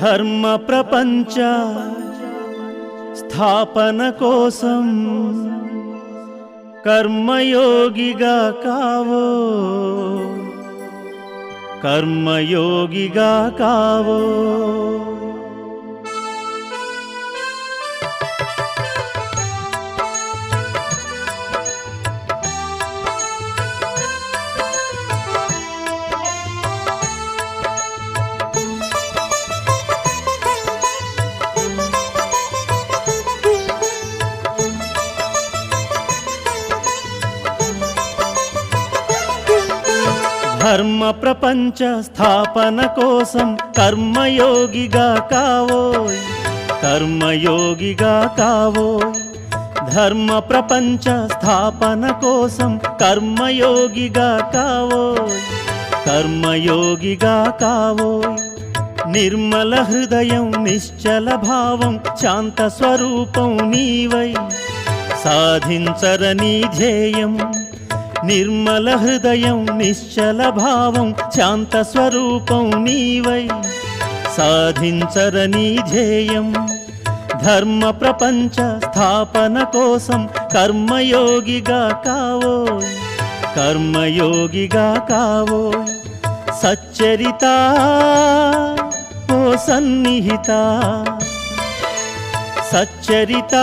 ధర్మ ప్రపంచ స్థాపన కోసం కర్మయోగిగా కావో, కర్మయోగిగా కావో। ధర్మ ప్రపంచ స్థాపన కోసం కర్మయోగిగా కావోయ్, కర్మయోగిగా కావోయ్। ధర్మ ప్రపంచ స్థాపన కోసం కర్మయోగిగా కావోయ్, కర్మయోగిగా కావోయ్। నిర్మల హృదయం నిశ్చల భావం శాంత స్వరూపం నీవై సాధించరని ధ్యేయం। నిర్మల హృదయం నిశ్చల భావం శాంత స్వరూపం నీవై సాధించరని ధ్యేయం। ధర్మ ప్రపంచ స్థాపన కోసం కర్మయోగిగా కావోయ్, కర్మయోగిగా కావోయ్। సచ్చరిత ఓ సన్నిహిత, సచ్చరిత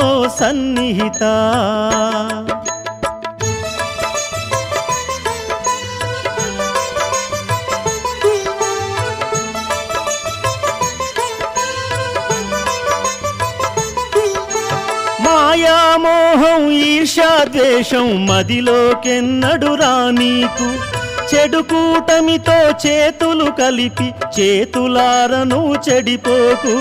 ఓ సన్నిహిత। మాయామోహం ఈర్ష్యాద్వేషం మదిలోకెన్నడు రానీకు, చెడు కూటమితో చేతులు కలిపి చేతులారను చెడిపోకు।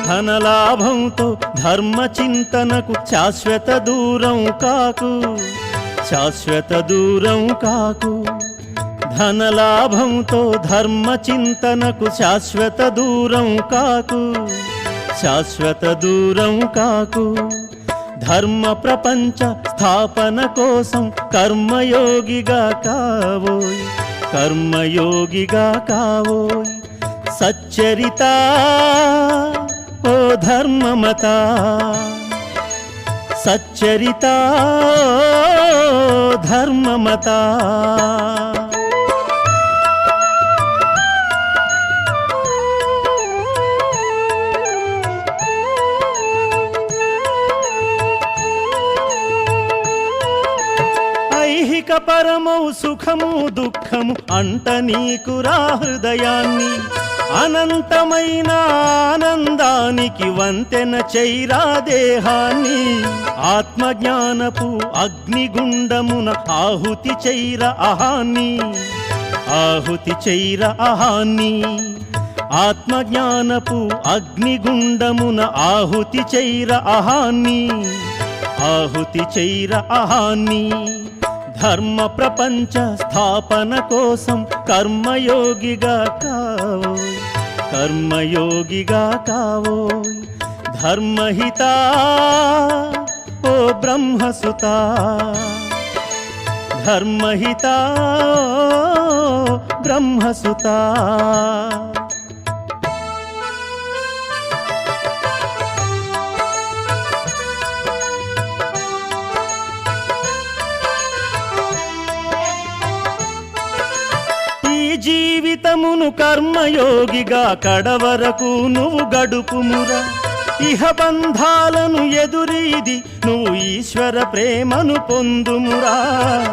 ధనలాభంతో ధర్మ చింతనకు శాశ్వత దూరం కాకు, శాశ్వత దూరం కాకు। ధనలాభంతో ధర్మ చింతనకు శాశ్వత దూరం కాకు, శాశ్వత దూరం కాకు। ధర్మ ప్రపంచ స్థాపన కోసం కర్మయోగిగా కావోయ్, కర్మయోగిగా కావోయ్। సచ్చరిత ఓ ధర్మమత, సచ్చరిత ఓ ధర్మమత। ఐహిక పరమౌ సుఖము దుఃఖము అంట నీకురా హృదయాన్ని, అనంతమైన ఆనందానికి వంతెన చైరా దేహాన్ని। ఆత్మజ్ఞానపు అగ్నిగుండమున ఆహుతి చైర అహాన్ని, ఆహుతి చైర అహాన్ని। ఆత్మజ్ఞానపు అగ్నిగుండమున ఆహుతి చైర అహాన్ని, ఆహుతి చైర అహాన్ని। ధర్మ ప్రపంచ స్థాపన కోసం కర్మయోగిగా కావోయ్, కర్మయోగిగా కావోయ్। ధర్మహిత ఓ బ్రహ్మసుత, ధర్మహిత ఓ బ్రహ్మసుత। జీవితమును కర్మయోగిగా కడవరకు నువ్వు గడుపుమురా। ఇహ బంధాలను ఎదురీది నువ్వు ఈశ్వర ప్రేమను పొందుమురా।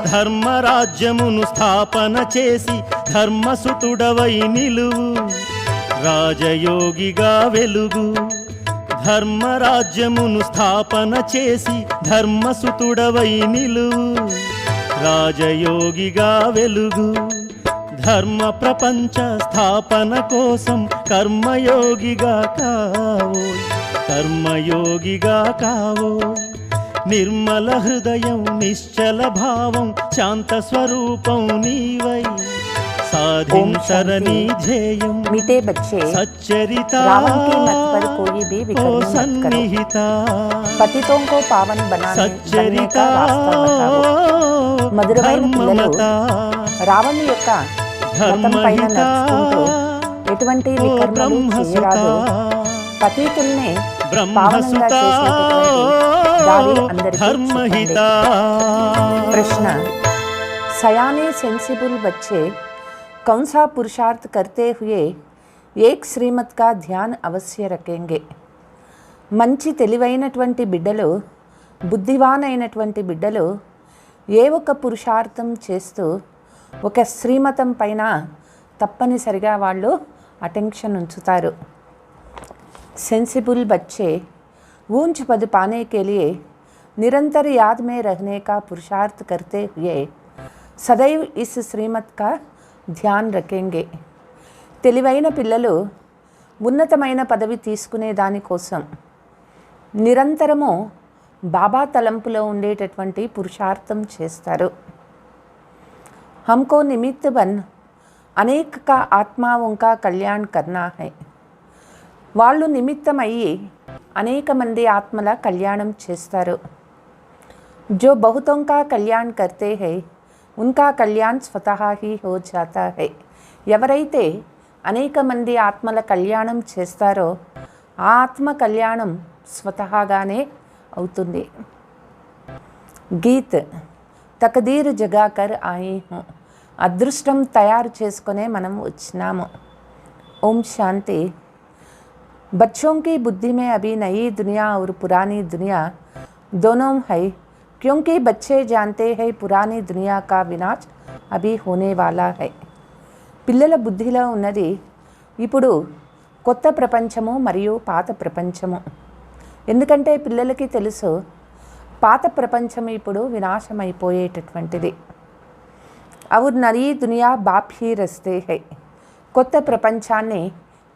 ధర్మరాజ్యమును స్థాపన చేసి ధర్మసుతుడవై నిలువు, రాజయోగిగా వెలుగు। ధర్మరాజ్యమును స్థాపన చేసి ధర్మసుతుడవై నిలువు, రాజయోగిగా వెలుగు। ధర్మ ప్రపంచ స్థాపన కోసం కర్మయోగిగా కావోయ్, కర్మయోగిగా కావోయ్। నిర్మల హృదయం నిశ్చల భావం శాంత స్వరూపం నీవై साधिंसरनी ध्येयं मीठे बच्चे सच्चरिता रावण के मत पर कोई भी विकर्म मत करो। पतितों को पावन बनने का रास्ता बताओ। మధురమైన పిల్లలు రావణుని యొక్క మతం పైన నడుచుకుంటూ ఎటువంటి ఓ వికర్మలు బ్రహ్మసుత చేయరాదు. పతితుల్ని బ్రహ్మసుత పావనంగా చేసేటటువంటి దారి అందరికీ ధర్మహిత చెప్పండి. ప్రశ్న, सयाने सेंसिबल बच्चे कौन सा पुरुषार्थ करते हुए एक श्रीमत का ध्यान अवश्य रखेंगे? మంచి తెలివైనటువంటి బిడ్డలు, బుద్ధివానైనటువంటి బిడ్డలు ఏ ఒక పురుషార్థం చేస్తూ ఒక శ్రీమతం పైన తప్పనిసరిగా వాళ్ళు అటెన్షన్ ఉంచుతారు. सेंसिबल बच्चे ऊंच पद पाने के लिए निरंतर याद में रहने का पुरुषार्थ करते हुए సదైవ్ ఇస్ శ్రీమత్ కా ధ్యాన్ రఖేంగే. తెలివైన పిల్లలు ఉన్నతమైన పదవి తీసుకునే దానికోసం నిరంతరము బాబా తలంపులో ఉండేటటువంటి పురుషార్థం చేస్తారు. హమ్కో నిమిత్త బన్ అనేక కా ఆత్మాओं का కళ్యాణ్ కర్నా హై. వాళ్ళు నిమిత్తమయ్యి అనేక మంది ఆత్మల కళ్యాణం చేస్తారు. జో బహుతోं का కళ్యాణ్ करते हैं ఉన్కా కళ్యాణ్ స్వతహా హీ హో జాతా హై. ఎవరైతే అనేక మంది ఆత్మల కళ్యాణం చేస్తారో ఆ ఆత్మ కళ్యాణం స్వతహాగానే అవుతుంది. గీత్ తకదీర్ జగాకర్ ఆయి హూ. అదృష్టం తయారు చేసుకునే మనం వచ్చినాము. ఓం శాంతి. बच्चों की बुद्धि में अभी नई दुनिया और पुरानी दुनिया दोनों है, क्योंकि बच्चे जानते हैं पुरानी दुनिया का विनाश अभी होने वाला है. పిల్లల బుద్ధిలో ఉన్నది ఇప్పుడు కొత్త ప్రపంచము మరియు పాత ప్రపంచము. ఎందుకంటే పిల్లలకి తెలుసు పాత ప్రపంచం ఇప్పుడు వినాశమైపోయేటటువంటిది. और नई दुनिया बाप ही रचते हैं. కొత్త ప్రపంచాన్ని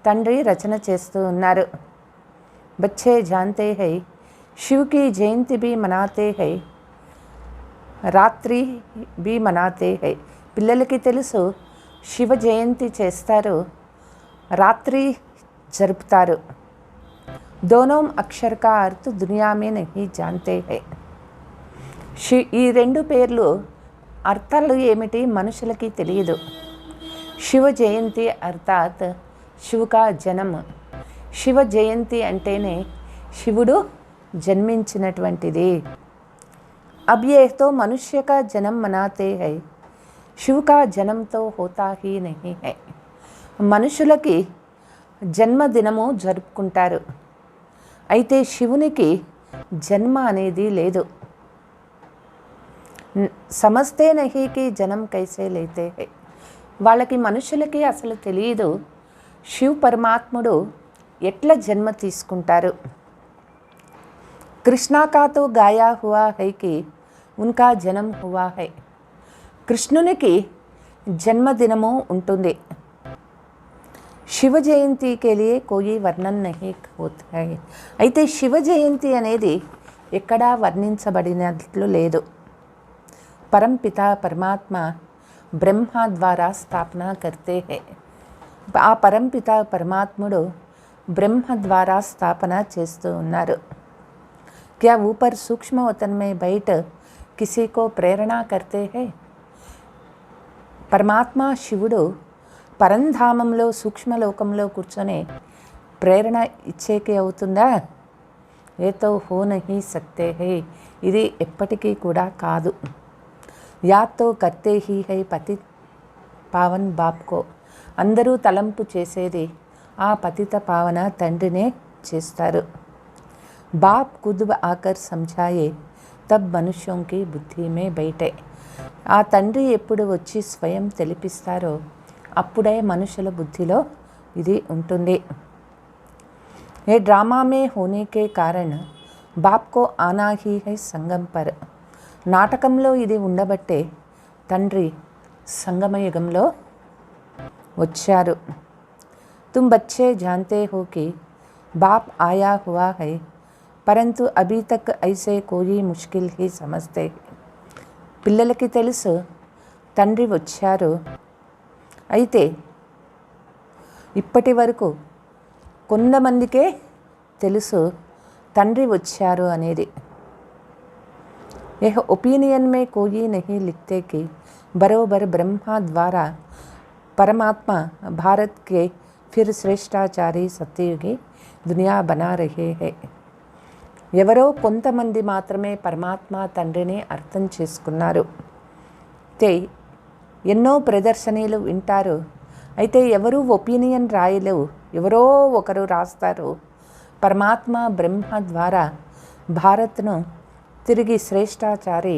తండ్రి రచన చేస్తూ ఉన్నారు. बच्चे जानते हैं शिव की जयंती भी मनाते हैं, రాత్రి भी मनाते हैं. పిల్లలకి తెలుసు శివ జయంతి చేస్తారు, రాత్రి జరుపుతారు. दोनों अक्षर का अर्थ दुनिया में नहीं जानते हैं. ఈ రెండు పేర్లు అర్థాలు ఏమిటి మనుషులకి తెలియదు. శివ జయంతి అర్థాత్ శివ కా జన్మ. శివ జయంతి అంటేనే శివుడు జన్మించినటువంటిది. अब ये तो मनुष्य का जन्म मनाते हैं, शिव का जन्म तो होता ही नहीं है. మనుషులకి జన్మదినము జరుపుకుంటారు, అయితే శివునికి జన్మ అనేది లేదు. సమస్తే నహీ కి జన్మ కైసే లేతే హై. వాళ్ళకి మనుషులకి అసలు తెలియదు శివ్ పరమాత్ముడు ఎట్లా జన్మ తీసుకుంటారు. కృష్ణా కా తో గాయా హువా హై కి ఉన్కా జన్మ హువా హై. కృష్ణునికి జన్మదినము ఉంటుంది. శివ జయంతి కే లియే కోయి వర్ణన్ నహీ హోతా హై. అయితే శివ జయంతి అనేది ఎక్కడా వర్ణించబడినట్లు లేదు. పరంపిత పరమాత్మ బ్రహ్మ ద్వారా స్థాపన కర్తే హై. ఆ పరంపిత పరమాత్ముడు బ్రహ్మ ద్వారా స్థాపన చేస్తూ ఉన్నారు. क्या ऊपर सूक्ष्म वतन में बैठ किसी को प्रेरणा करते हैं? పరమాత్మ శివుడు పరంధామంలో సూక్ష్మలోకంలో కూర్చొని ప్రేరణ ఇచ్చేకి అవుతుందా? ఏతో హో నహీ సక్తే హై. ఇది ఎప్పటికీ కూడా కాదు. యాతో కర్తే హీ హై పతి పావన్ బాప్కో. అందరూ తలంపు చేసేది ఆ పతిత పావన తండ్రినే చేస్తారు. बाप खुद आकर समझाए तब मनुष्यों की बुद्धि में बैठे. ఆ తండ్రి ఎప్పుడు వచ్చి స్వయం తెలిపిస్తారో అప్పుడే మనుషుల బుద్ధిలో ఇది ఉంటుంది. ఏ డ్రామా మే హోనే కే కారణ్ బాప్ కో ఆనా హీ హై సంగం పర్. నాటకంలో ఇది ఉండబట్టే తండ్రి సంగమయుగంలో వచ్చారు. तुम बच्चे जानते हो कि बाप आया हुआ है, परंतु अभी तक ऐसे कोई मुश्किल ही समझते. పిల్లలకి తెలుసు తండ్రి వచ్చారు, అయితే ఇప్పటి వరకు కొంతమందికే తెలుసు తండ్రి వచ్చారు అనేది. यह ओपिनियन में कोई नहीं लिखते कि बरोबर ब्रह्मा द्वारा परमात्मा भारत के फिर శ్రేష్టాచారి సత్యయుగి దునియా బనా రహే హై. ఎవరో కొంతమంది మాత్రమే పరమాత్మ తండ్రిని అర్థం చేసుకున్నారు. ఎన్నో ప్రదర్శనలు వింటారు, అయితే ఎవరు ఒపీనియన్ రాయలేవు. ఎవరో ఒకరు రాస్తారు. పరమాత్మ బ్రహ్మ ద్వారా భారత్ను తిరిగి శ్రేష్టాచారి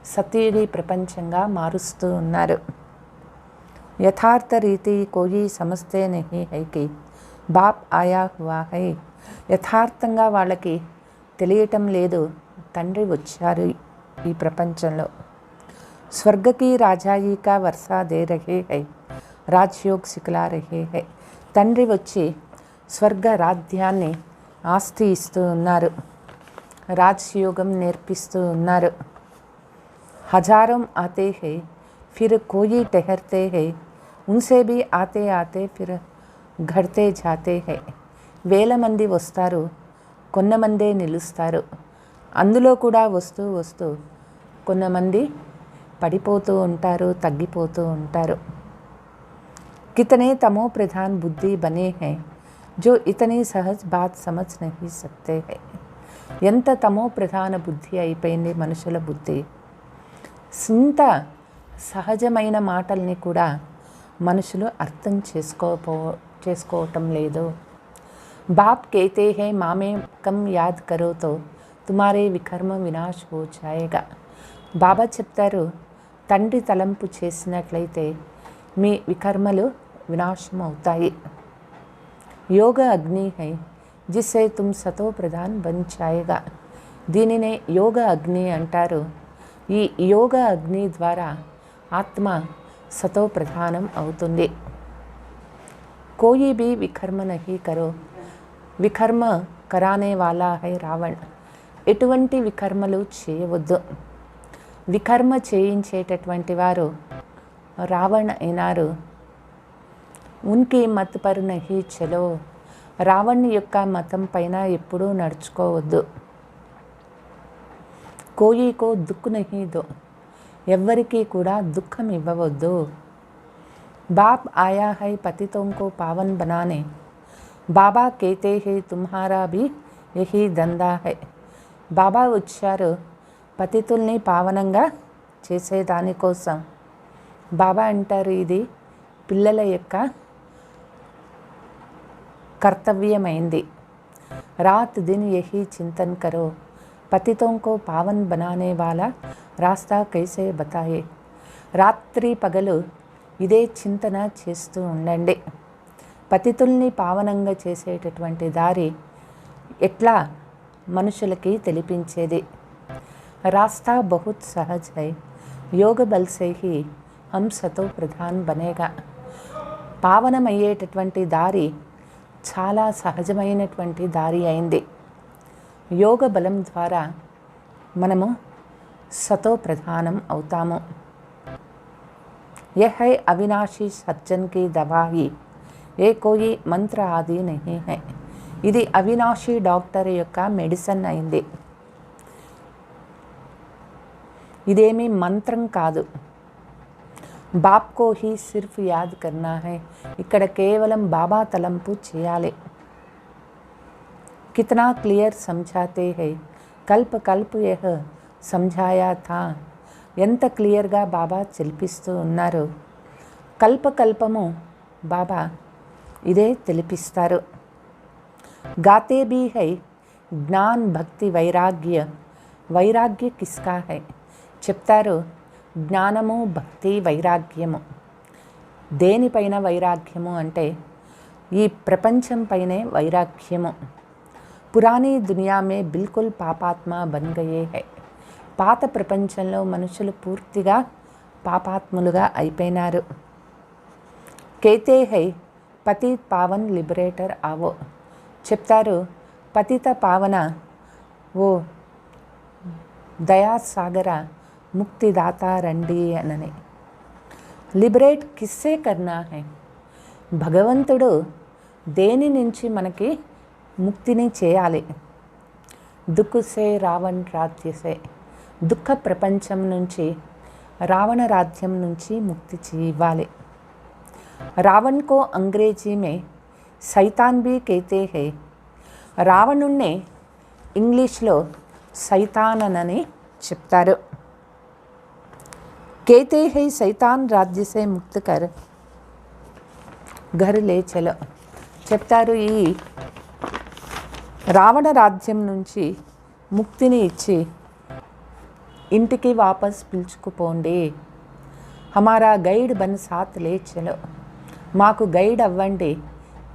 సత్యయుగి ప్రపంచంగా మారుస్తూ ఉన్నారు. యథార్థ రీతి కోయి సమస్తే నహీ హై కి బాప్ ఆయా హువా హై. యథార్థంగా వాళ్ళకి తెలియటం లేదు, తండ్రి వచ్చారు ఈ ప్రపంచంలో. స్వర్గకి రాజాయి కా వర్షా దే రహే హై, రాజ్యోగ్ సిఖలా రహే హై. తండ్రి వచ్చి స్వర్గ రాజ్యాన్ని ఆస్తి ఇస్తూ ఉన్నారు, రాజయోగం నేర్పిస్తూ ఉన్నారు. హజారం ఆతే హై ఫిర్ కోయి టెహర్తే హై, ఉన్సే భీ ఆతే ఆతే ఫిర్ ఘడ్తే జాతే హై. వేల మంది వస్తారు, కొంతమందే నిలుస్తారు. అందులో కూడా వస్తూ వస్తూ కొంతమంది పడిపోతూ ఉంటారు, తగ్గిపోతూ ఉంటారు. కితనే తమో ప్రధాన్ బుద్ధి బనే హై జో ఇతని సహజ్ బాత్ సమజ్ నహీ సక్తే హై. ఎంత తమో ప్రధాన బుద్ధి అయిపోయింది మనుషుల బుద్ధి. ఇంత సహజమైన మాటల్ని కూడా మనుషులు అర్థం చేసుకోవటం లేదు. బాప్ कहते हैं మామే కం యాద్ కరో తో తుమారే వికర్మ వినాశ్ హో జాయేగా. బాబా చెప్తారు, తండ్రి తలంపు చేసినట్లయితే మీ వికర్మలు వినాశం అవుతాయి. యోగ అగ్ని హై జిస్సే తుమ్ సతో ప్రధాన్ బన్ జాయేగా. దీనినే యోగ అగ్ని అంటారు. ఈ యోగ అగ్ని ద్వారా ఆత్మ సతో ప్రధానం అవుతుంది. కోయి భీ వికర్మ నహీ కరో, వికర్మ కరానే వాలా హై రావణ్. ఎటువంటి వికర్మలు చేయవద్దు. వికర్మ చేయించేటటువంటి వారు రావణ్ అయినారు. ఉన్కి మత్ పర్ నహీ చలో. రావణ్ యొక్క మతం పైన ఎప్పుడూ నడుచుకోవద్దు. కోయికో దుఃఖ్ నహీ దో, ఎవ్వరికీ కూడా దుఃఖం ఇవ్వవద్దు. బాప్ ఆయా హై పతితోంకో పావన్ బనానే. బాబా కేతే హై తుమ్హారా భీ యహీ దందా హై. బాబా వచ్చారు పతితుల్ని పావనంగా చేసేదానికోసం. బాబా అంటారు, ఇది పిల్లల యొక్క కర్తవ్యమైంది. రాత్ దిన్ యహీ చింతన్ కరో, పతితోं को पावन बनाने वाला రాస్తా కైసే బతాయే. రాత్రి పగలు ఇదే చింతన చేస్తూ ఉండండి. పతితుల్ని పావనంగా చేసేటటువంటి దారి ఎట్లా మనుషులకి తెలిపించేది. రాస్తా బహుత్ Sahaj high, yoga Bal say he హమ్ సతో ప్రధాన్ బనేగా. పావనమయ్యేటటువంటి దారి చాలా సహజమైనటువంటి దారి అయింది. యోగ బలం ద్వారా మనము సతో ప్రధానం అవుతాము. యహ్ హై అవినాశీ సజ్జన్ కి దవాయి, ఏ కోయి మంత్ర ఆది నహీ హై. ఇది అవినాశీ డాక్టర్ యొక్క మెడిసిన్ అయింది. ఇదేమీ మంత్రం కాదు. బాప్ కో హీ సిర్ఫ్ యాద్ కర్నా హై. ఇక్కడ కేవలం బాబా తలంపు చేయాలి. कितना क्लियर समझाते हैं, కల్ప కల్ప యహ సమझाया था. ఎంత క్లియర్గా బాబా తెలిపిస్తూ ఉన్నారు. కల్పకల్పము బాబా ఇదే తెలిపిస్తారు. గాతే భీ హై జ్ఞాన్ భక్తి వైరాగ్య. వైరాగ్య కిస్కా హై చెప్తారు. జ్ఞానము భక్తి వైరాగ్యము. దేనిపైన వైరాగ్యము అంటే ఈ ప్రపంచం పైనే వైరాగ్యము. పురాణీ దునియా మే బిల్కుల్ పాపాత్మ బన్ గయే హై. పాత ప్రపంచంలో మనుషులు పూర్తిగా పాపాత్ములుగా అయిపోయినారు. కేతే హై పతిత్ పావన్ లిబరేటర్ ఆవో. చెప్తారు, పతిత పావన ఓ దయాసాగర ముక్తిదాత రండి అనని. లిబరేట్ కిస్సే కర్నా హై. భగవంతుడు దేని నుంచి మనకి ముక్తిని చేయాలి. దుఃఖసే రావణ్ రాజ్యసే. దుఃఖ ప్రపంచం నుంచి రావణ రాజ్యం నుంచి ముక్తి ఇవ్వాలి. రావణ్ కో అంగ్రేజీ మే సైతాన్ भी कहते हैं. రావణుణ్ణి ఇంగ్లీష్లో సైతానని చెప్తారు. कहते हैं సైతాన్ राज्य से मुक्त कर घर ले चलो. చెప్తారు ఈ రావణ రాజ్యం నుంచి ముక్తిని ఇచ్చి ఇంటికి వాపస్ పిలుచుకుపోండి. హమారా గైడ్ బన్ సాత్ లే చలో. మాకు గైడ్ అవ్వండి,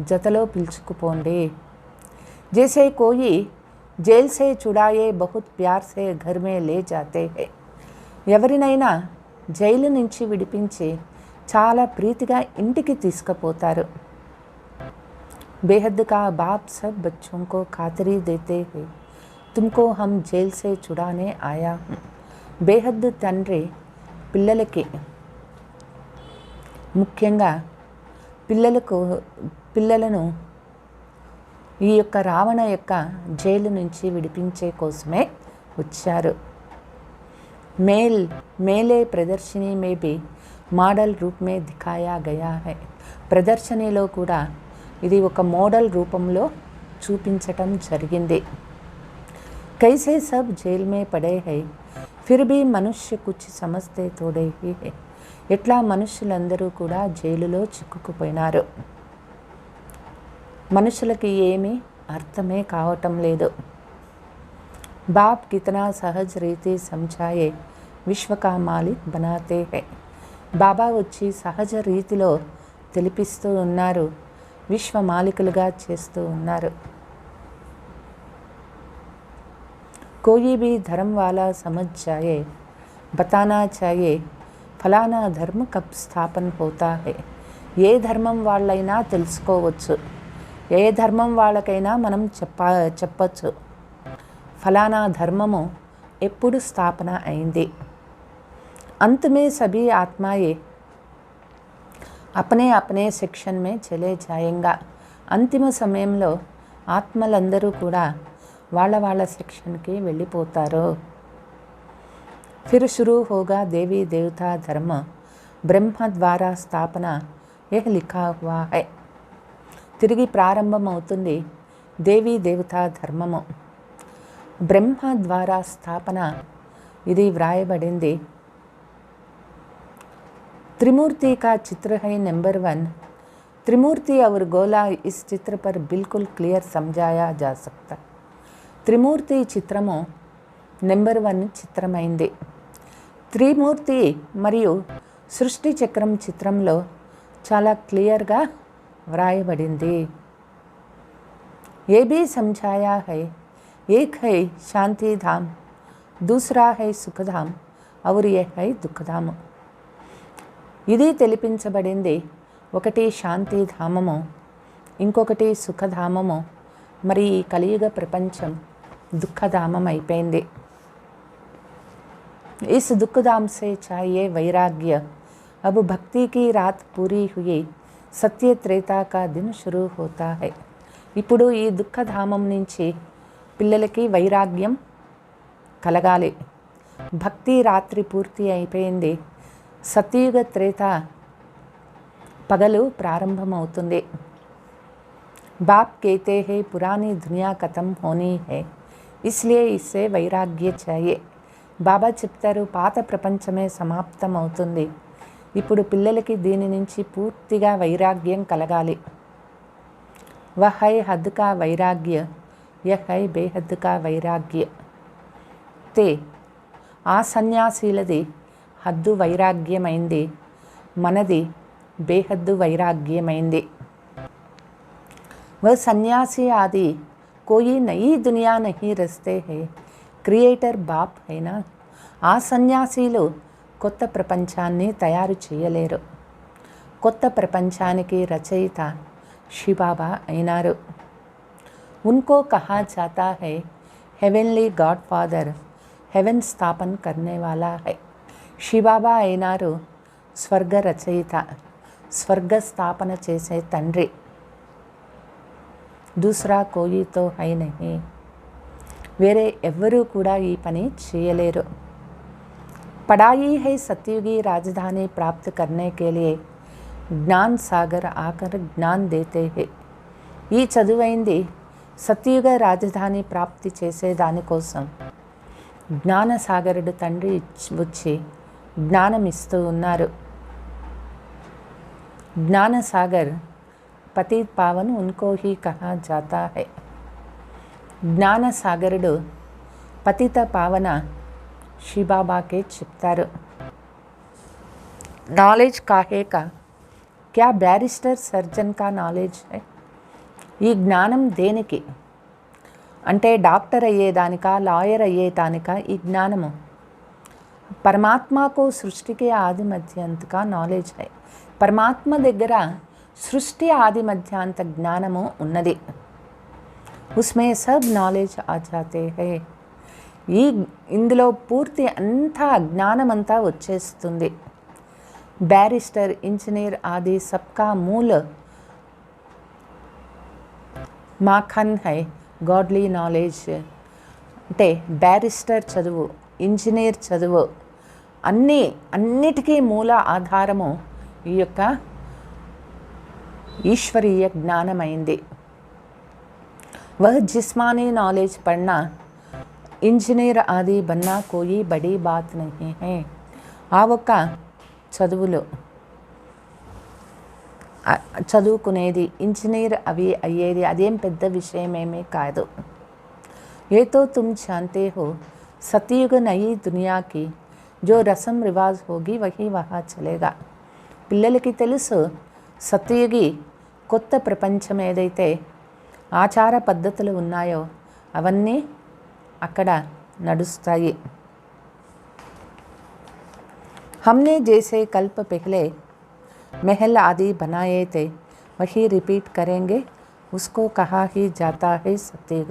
జతలో పిలుచుకుపోండి. జైసే కోయి జైల్ సే చుడాయే బహుత్ ప్యార్ సే ఘర్ మే లే జాతే హై. ఎవరినైనా జైలు నుంచి విడిపించి చాలా ప్రీతిగా ఇంటికి తీసుకుపోతారు. बेहद का बाप सब बच्चों को खातरी देते हैं, तुमको हम जेल से छुड़ाने आया हूँ. బేహద్ తండ్రి పిల్లలకి, ముఖ్యంగా పిల్లలను ఈ యొక్క రావణ యొక్క జైలు నుంచి విడిపించే కోసమే వచ్చారు. మేలే ప్రదర్శని మే బి మోడల్ రూప్ మే దిఖాయా గయా హై. ప్రదర్శనలో కూడా ఇది ఒక మోడల్ రూపంలో చూపించటం జరిగింది. కైసే సబ్ జైల్ మే పడే హై ఫిర్ భీ మనుష్య కుచ్ సమజ్తే తోడే హీ హై. ఎట్లా మనుషులందరూ కూడా జైలులో చిక్కుకుపోయినారు. మనుషులకి ఏమీ అర్థమే కావటం లేదు. బాప్ కితనా సహజ్ రీతి సమझाए విశ్వ కా మాలిక్ బనాతే హై. బాబా వచ్చి సహజ రీతిలో తెలిపిస్తూ ఉన్నారు, విశ్వ మాలికులుగా చేస్తూ ఉన్నారు. कोई भी धर्म वाला समझ जाए बताना चाहिए ఫలానా ధర్మ కబ్ స్థాపన హోతా హై. ఏ ధర్మం వాళ్ళైనా తెలుసుకోవచ్చు, ఏ ధర్మం వాళ్ళకైనా మనం చెప్పచ్చు ఫలానా ధర్మము ఎప్పుడు స్థాపన అయింది. अंत में सभी आत्माएं अपने अपने सेक्शन में चले जाएंगा. అంతిమ సమయంలో ఆత్మలందరూ కూడా వాళ్ళ వాళ్ళ సెక్షన్కి వెళ్ళిపోతారు. फिर शुरू होगा देवी देवता धर्म ब्रह्म द्वारा స్థాపన यह लिखा हुआ है. తిరిగి ప్రారంభం అవుతుంది దేవీ దేవతా ధర్మము. బ్రహ్మ ద్వారా స్థాపన ఇది వ్రాయబడింది. त्रिमूर्ति का चित्र है नंबर 1. त्रिमूर्ति और गोला इस चित्र पर बिल्कुल क्लियर समझाया जा सकता. त्रिमूर्ति చిత్రము నెంబర్ 1 చిత్రమైంది. త్రిమూర్తి మరియు సృష్టి చక్రం చిత్రంలో చాలా క్లియర్గా వ్రాయబడింది. ఏ भी समझाया है एक है शांति धाम, दूसरा है सुखधाम और यह है दुखधाम. ఇది తెలిపించబడింది. ఒకటి శాంతి ధామము, ఇంకొకటి సుఖధామము. మరి ఈ కలియుగ ప్రపంచం దుఃఖధామం అయిపోయింది. इस दुखधाम से चाहिए वैराग्य. अब भक्ति की रात पूरी हुई, सत्य त्रेता का दिन शुरू होता है. ఇప్పుడు ఈ దుఃఖధామం నుంచి పిల్లలకి వైరాగ్యం కలగాలి. భక్తి రాత్రి పూర్తి అయిపోయింది, సత్యయుగ త్రేత పగలు ప్రారంభమవుతుంది. बाप कहते हैं पुरानी दुनिया खत्म होनी है, इसलिए इससे वैराग्य चाहिए. బాబా చెప్తారు పాత ప్రపంచమే సమాప్తం అవుతుంది, ఇప్పుడు పిల్లలకి దీని నుంచి పూర్తిగా వైరాగ్యం కలగాలి. వహ్ హై హద్ కా వైరాగ్య, యహ్ హై బేహద్ కా వైరాగ్య. తే ఆ సన్యాసీలది హద్దు వైరాగ్యమైంది, మనది బేహద్దు వైరాగ్యమైంది. वह सन्यासी आदि कोई नई दुनिया नहीं रचते हैं, క్రియేటర్ బాప్ అయినా ఆ సన్యాసీలు కొత్త ప్రపంచాన్ని తయారు చేయలేరు. కొత్త ప్రపంచానికి రచయిత శివబాబా అయినారు. उनको कहा जाता है हेवनली गॉड फादर, हेवन స్థాపన करने वाला है. శివబాబా అయినారు స్వర్గ రచయిత, స్వర్గ స్థాపన చేసే తండ్రి. दूसरा कोई तो है नहीं, వేరే ఎవ్వరూ కూడా ఈ పని చేయలేరు. पढ़ाई है सतयुगी राजधानी प्राप्त करने के लिए ज्ञान सागर आकर ज्ञान देते हैं. ఈ చదువైంది సత్యుగ రాజధాని ప్రాప్తి చేసే దానికోసం జ్ఞానసాగరుడు తండ్రి వచ్చి జ్ఞానం ఇస్తూ ఉన్నారు. జ్ఞానసాగర్ పతిత్ పావన్ ఉన్కో హీ కహా జాతా హై. జ్ఞానసాగరుడు పతిత పావన శివబాబాకే చెప్తారు. నాలెడ్జ్ కాహే కా, క్యా బ్యారిస్టర్ సర్జన్ కా నాలెడ్జ్ హై. ఈ జ్ఞానం దేనికి అంటే డాక్టర్ అయ్యేదానికా, లాయర్ అయ్యేదానికా ఈ జ్ఞానము? పరమాత్మకు సృష్టికి ఆది మధ్యాంత కా నాలెడ్జ్ హై. పరమాత్మ దగ్గర సృష్టి ఆది మధ్యాంత జ్ఞానము ఉన్నది. ఉస్మే సబ్ నాలెడ్జ్ ఆ జాతే హై. ఇందులో పూర్తి అంతా జ్ఞానమంతా వచ్చేస్తుంది. బ్యారిస్టర్, ఇంజనీర్ ఆది సబ్కా మూల్ మాఖన్ హై గాడ్లీ నాలెడ్జ్. అంటే బ్యారిస్టర్ చదువు, ఇంజనీర్ చదువు అన్నిటికీ మూల ఆధారము ఈ యొక్క ఈశ్వరీయ జ్ఞానమైంది. వహ్ జిస్మానీ నాలెడ్జ్ పढ़ना ఇంజనీర్ ఆది బన్నా కోయి బడీ బాత్ నహీ హై. ఆ ఒక్క చదువులు చదువుకునేది, ఇంజనీర్ అవి అయ్యేది అదేం పెద్ద విషయమేమీ కాదు. ఏ తో తుమ్ జాన్తే హో సతయుగ నయీ దునియాకి జో రసం రివాజ్ హోగి వహీ వహా చలేగా. పిల్లలకి తెలుసు సత్యుగి కొత్త ప్రపంచం ఏదైతే ఆచార పద్ధతులు ఉన్నాయో అవన్నీ అక్కడ నడుస్తాయి. हमने जैसे कल्प पहले महल आदि बनाए थे वही रिपीट करेंगे उसको कहा ही जाता है सत्युग.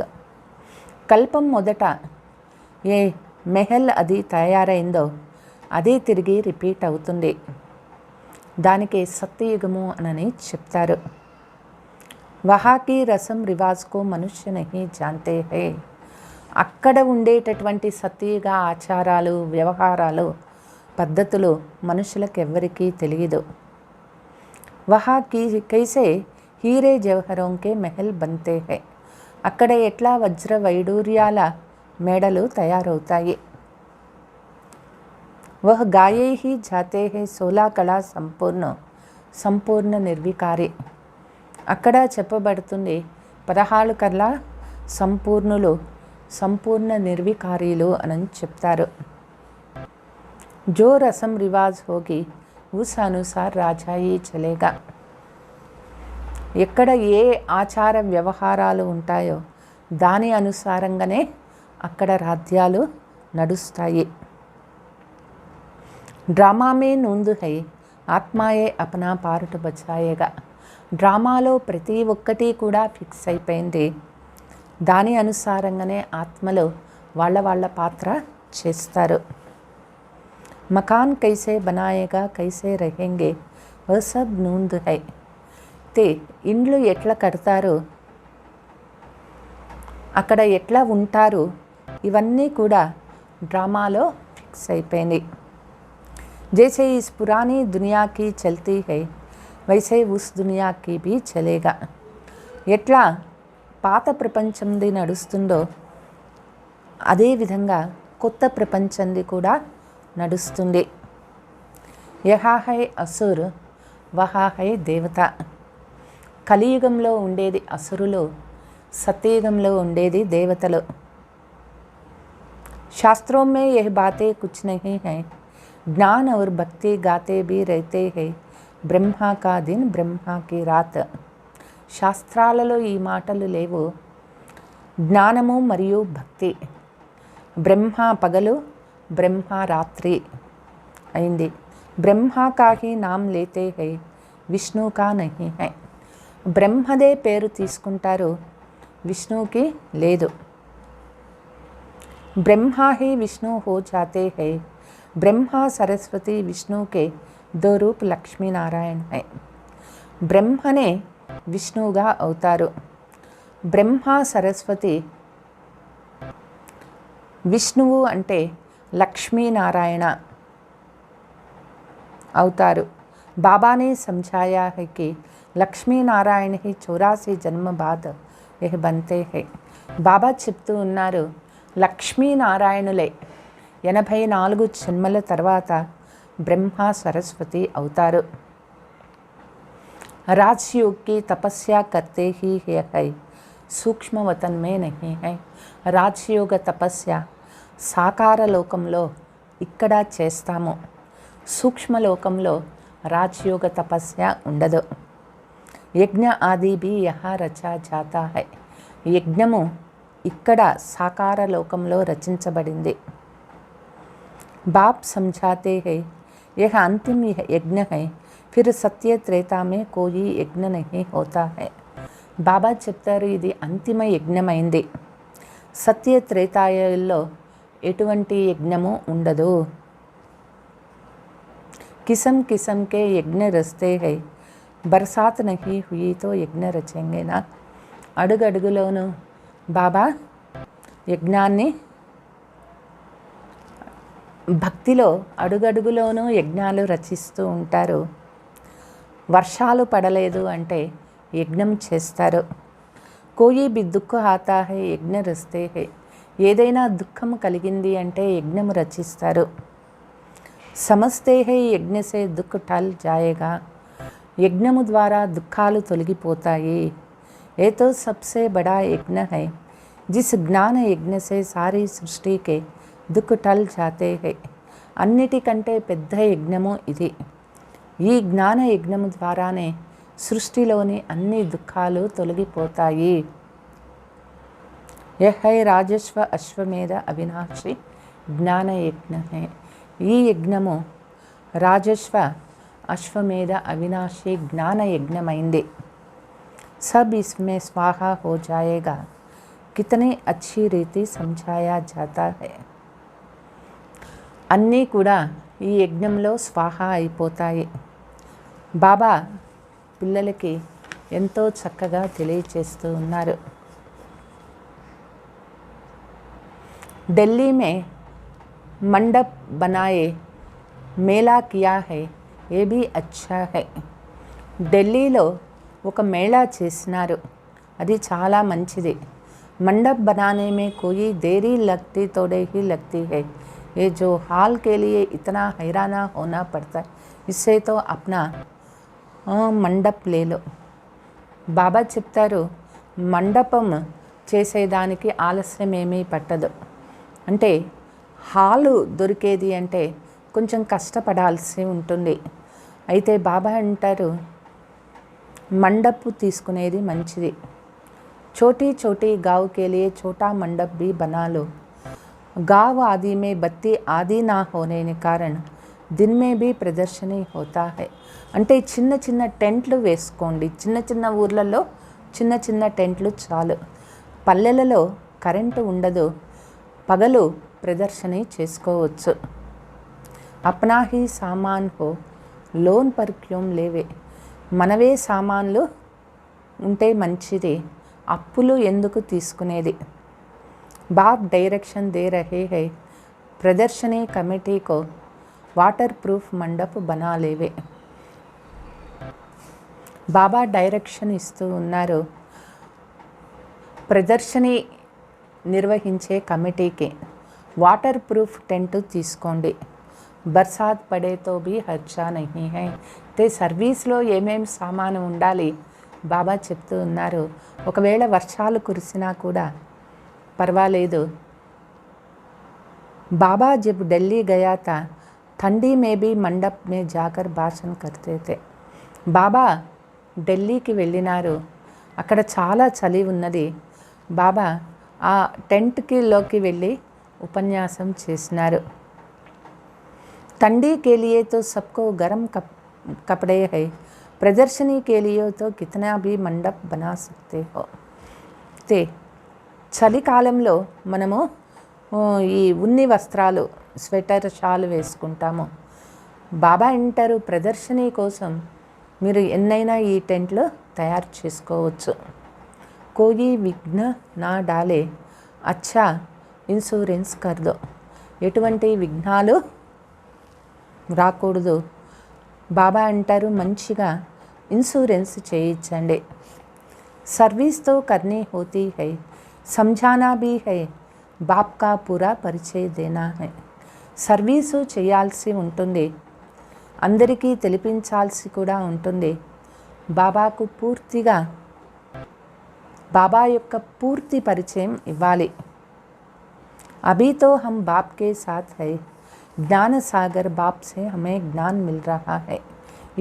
కల్పం మొదట ఏ మెహల్ అది తయారైందో అదే తిరిగి రిపీట్ అవుతుంది. దానికి సత్యయుగము అని చెప్తారు. వహాకి రసం రివాజ్కో మనుష్య నహీ జాన్తే హై. అక్కడ ఉండేటటువంటి సత్యయుగ ఆచారాలు, వ్యవహారాలు, పద్ధతులు మనుషులకు ఎవ్వరికీ తెలియదు. వహా కైసే హీరే జవహరోంకే మెహల్ బంతే హై. అక్కడ ఎట్లా వజ్ర వైడూర్యాల మేడలు తయారవుతాయి. వహ్ గాయే హీ జాతే హై 16 కళా సంపూర్ణ నిర్వికారి. అక్కడ చెప్పబడుతుంది 16 కళా సంపూర్ణులు, సంపూర్ణ నిర్వికారీలు అని చెప్తారు. जो रसम रिवाज होगी उस अनुसार రాజాయి చలేగా. ఎక్కడ ఏ ఆచార వ్యవహారాలు ఉంటాయో దాని అనుసారంగానే అక్కడ రాజ్యాలు నడుస్తాయి. డ్రామా మే నూందు హై ఆత్మాయే అపనా పార్ట్ బచాయేగా. డ్రామాలో ప్రతి ఒక్కటి కూడా ఫిక్స్ అయిపోయింది. దాని అనుసారంగానే ఆత్మలు వాళ్ళ పాత్ర చేస్తారు. మకాన్ కైసే బనాయేగా కైసే రహెంగే వహ్ సబ్ నూంద్ హై. తే ఇండ్లు ఎట్లా కడతారు, అక్కడ ఎట్లా ఉంటారు, ఇవన్నీ కూడా డ్రామాలో ఫిక్స్ అయిపోయింది. జైసే ఇస్ పురానీ దునియాకి చల్తీ హై వైసే ఉస్ దునియాకి భీ చలేగా. ఎట్లా పాత ప్రపంచంది నడుస్తుందో అదేవిధంగా కొత్త ప్రపంచంది కూడా నడుస్తుంది. యహా హై అసుర్ వహా హై దేవత. కలియుగంలో ఉండేది అసురులు, సత్యయుగంలో ఉండేది దేవతలు. శాస్త్రోं में यह बातें कुछ नहीं है. ज्ञान और भक्ति गाते भी रहते हैं. ब्रह्मा का दिन ब्रह्मा की रात. శాస్త్రాలలో ఈ మాటలు లేవు. జ్ఞానము మరియు భక్తి. బ్రహ్మ పగలు, బ్రహ్మ రాత్రి అయింది. బ్రహ్మ కా హీ నామ్ లేతే హై విష్ణు కా నహీ హై. బ్రహ్మదే పేరు తీసుకుంటారు, విష్ణుకి లేదు. బ్రహ్మ హీ విష్ణు హో జాతే హై. బ్రహ్మ సరస్వతి విష్ణుకే దో రూప్ లక్ష్మీనారాయణ హై. బ్రహ్మనే విష్ణువుగా అవుతారు. బ్రహ్మ సరస్వతి, విష్ణువు అంటే లక్ష్మీనారాయణ అవుతారు. బాబానే సమझाया है कि లక్ష్మీనారాయణ 84 జన్మ బాద్ యహ్ బంతే హై. బాబా చెప్తూ ఉన్నారు, లక్ష్మీనారాయణులే 84 జన్మల తర్వాత బ్రహ్మ సరస్వతి అవుతారు. राजयोग की तपस्या करते ही है, सूक्ष्म वतन में नहीं है. రాజయోగ తపస్య సాకార లోకంలో ఇక్కడ చేస్తాము, సూక్ష్మలోకంలో రాజయోగ తపస్య ఉండదు. యజ్ఞ ఆది భీ యహా రచా జాతా హై. యజ్ఞము ఇక్కడ సాకార లోకంలో రచించబడింది. బాప్ समझाते हैं यह अंतिम यज्ञ है, फिर सत्य त्रेता में कोई यज्ञ नहीं होता है. బాబా చెప్తారు, ఇది అంతిమ యజ్ఞమైంది, సత్య త్రేతాయుల్లో ఎటువంటి యజ్ఞము ఉండదు. కిసమ్ కిసమ్ కే యజ్ఞ రస్తే హై, బర్సాత్ నహీ హుయి తో యజ్ఞ రచేంగే నా. అడుగడుగులోనూ బాబా యజ్ఞాన్ని, భక్తిలో అడుగడుగులోనూ యజ్ఞాలు రచిస్తూ ఉంటారు. వర్షాలు పడలేదు అంటే యజ్ఞం చేస్తారు. కోయి బి దుఃఖ ఆతా హై యజ్ఞ రస్తే హై. ఏదైనా దుఃఖం కలిగింది అంటే యజ్ఞం రచిస్తారు. సమస్తే హై యజ్ఞ సే దుఃఖ టల్ జాయేగా. యజ్ఞము ద్వారా దుఃఖాలు తొలగిపోతాయి. ఏ తో సబ్సే బడా యజ్ఞ హై, జిస్ జ్ఞాన యజ్ఞ సే సారీ సృష్టికే దుఃఖ టల్ జాతే హై. అన్నిటికంటే పెద్ద యజ్ఞము ఇది. ఈ జ్ఞాన యజ్ఞము ద్వారానే సృష్టిలోని అన్ని దుఃఖాలు తొలగిపోతాయి. యహై రాజస్వ అశ్వమేధ అవినాశి జ్ఞాన యజ్ఞమే. ఈ యజ్ఞము రాజస్వ అశ్వమేధ అవినాశి జ్ఞాన యజ్ఞమైంది. సబ్ ఇస్మే స్వాహా హో జాయేగా. కితనీ అచ్చి రీతి సమझाया जाता है. అన్నీ కూడా ఈ యజ్ఞంలో స్వాహా అయిపోతాయి. బాబా పిల్లలకి ఎంతో చక్కగా తెలియచేస్తూ ఉన్నారు. ఢిల్లీ మే మండప్ బనాయే మేళా కియా హై, ఏ భీ అచ్చా హై. ఢిల్లీలో ఒక మేళా చేసినారు, అది చాలా మంచిది. మండప్ బనానే మే కోయి దేరీ లగ్తీ తోడే హీ లగ్తీ హై. ये जो हाल के लिए इतना हैराना होना पड़ता है, इससे तो अपना మండప్ లేలో. బాబా చెప్తారు, మండపం చేసేదానికి ఆలస్యం ఏమీ పట్టదు. అంటే హాలు దొరికేది అంటే కొంచెం కష్టపడాల్సి ఉంటుంది. అయితే బాబా అంటారు, మండపు తీసుకునేది మంచిది. छोटी छोटी गाँव के लिए छोटा मंडप भी बना लो. गाँव आदि में बत्ती आदि ना होने के कारण दिन में भी प्रदर्शनी होता है. అంటే చిన్న చిన్న టెంట్లు వేసుకోండి. చిన్న చిన్న ఊర్లలో చిన్న చిన్న టెంట్లు చాలు. పల్లెలలో కరెంటు ఉండదు, పగలు ప్రదర్శన చేసుకోవచ్చు. అప్నా హీ సామాన్ హో లోన్ పర్ క్యూం లేవే. మనవే సామాన్లు ఉంటే మంచిది, అప్పులు ఎందుకు తీసుకునేది. बाप डायरेक्शन दे रहे हैं, प्रदर्शनी कमेटी को वाटर प्रूफ मंडप बना लेवे. బాబా డైరెక్షన్ ఇస్తూ ఉన్నారు, ప్రదర్శని నిర్వహించే కమిటీకి వాటర్ ప్రూఫ్ టెంట్ తీసుకోండి. బర్సాత్ పడేతో భీ హర్చా నహీ హై. అంటే సర్వీస్లో ఏమేమి సామాను ఉండాలి బాబా చెప్తూ ఉన్నారు. ఒకవేళ వర్షాలు కురిసినా కూడా పర్వాలేదు. बाबा जब दिल्ली गया था, ठंडी में भी मंडप में जाकर भाषण करते थे. బాబా ఢిల్లీకి వెళ్ళినారు, అక్కడ చాలా చలి ఉన్నది. బాబా ఆ టెంట్లోకి వెళ్ళి ఉపన్యాసం చేసినారు. ठंडी के लिए तो सबको गर्म कपड़े है, प्रदर्शनी के लिए तो कितना भी मंडप बना सकते हो. ते చలికాలంలో మనము ఈ ఉన్ని వస్త్రాలు, స్వెటర్, షాలు వేసుకుంటాము. బాబా అంటారు, ప్రదర్శనీ కోసం మీరు ఎన్నైనా ఈ టెంట్లు తయారు చేసుకోవచ్చు. కోయి విఘ్న నా డాలే, అచ్చా ఇన్సూరెన్స్ కర్దో. ఎటువంటి విఘ్నాలు రాకూడదు. బాబా అంటారు, మంచిగా ఇన్సూరెన్స్ చేయించండి. सर्विस तो करनी होती है, समझाना भी है, बाप का पूरा परिचय देना है. సర్వీసు చేయాల్సి ఉంటుంది, అందరికీ తెలిపించాల్సి కూడా ఉంటుంది. బాబాకు పూర్తిగా బాబా యొక్క పూర్తి పరిచయం ఇవ్వాలి. अभी तो हम बाप के साथ है, జ్ఞాన సాగర్ బాప్ సే హమే జ్ఞాన్ మిల్ రహా है.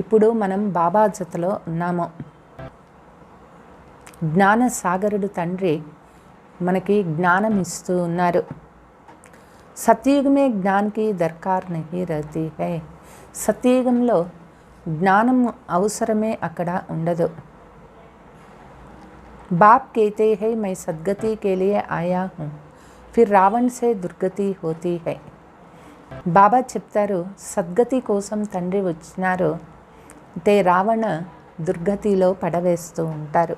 ఇప్పుడు మనం బాబా జతలో ఉన్నాము. జ్ఞాన సాగరుడు తండ్రి మనకి జ్ఞానం ఇస్తూ ఉన్నారు. సత్యయుగ మే జ్ఞాన్ కి దర్కార్ నహీ రహతీ హై. సత్యయుగంలో జ్ఞానం అవసరమే అక్కడ ఉండదు. బాప్ कहते हैं मैं सद्गति के लिए आया हूँ, फिर रावण से दुर्गति होती है. బాబా చెప్తారు, సద్గతి కోసం తండ్రి వచ్చినారు అంటే రావణ దుర్గతిలో పడవేస్తూ ఉంటారు.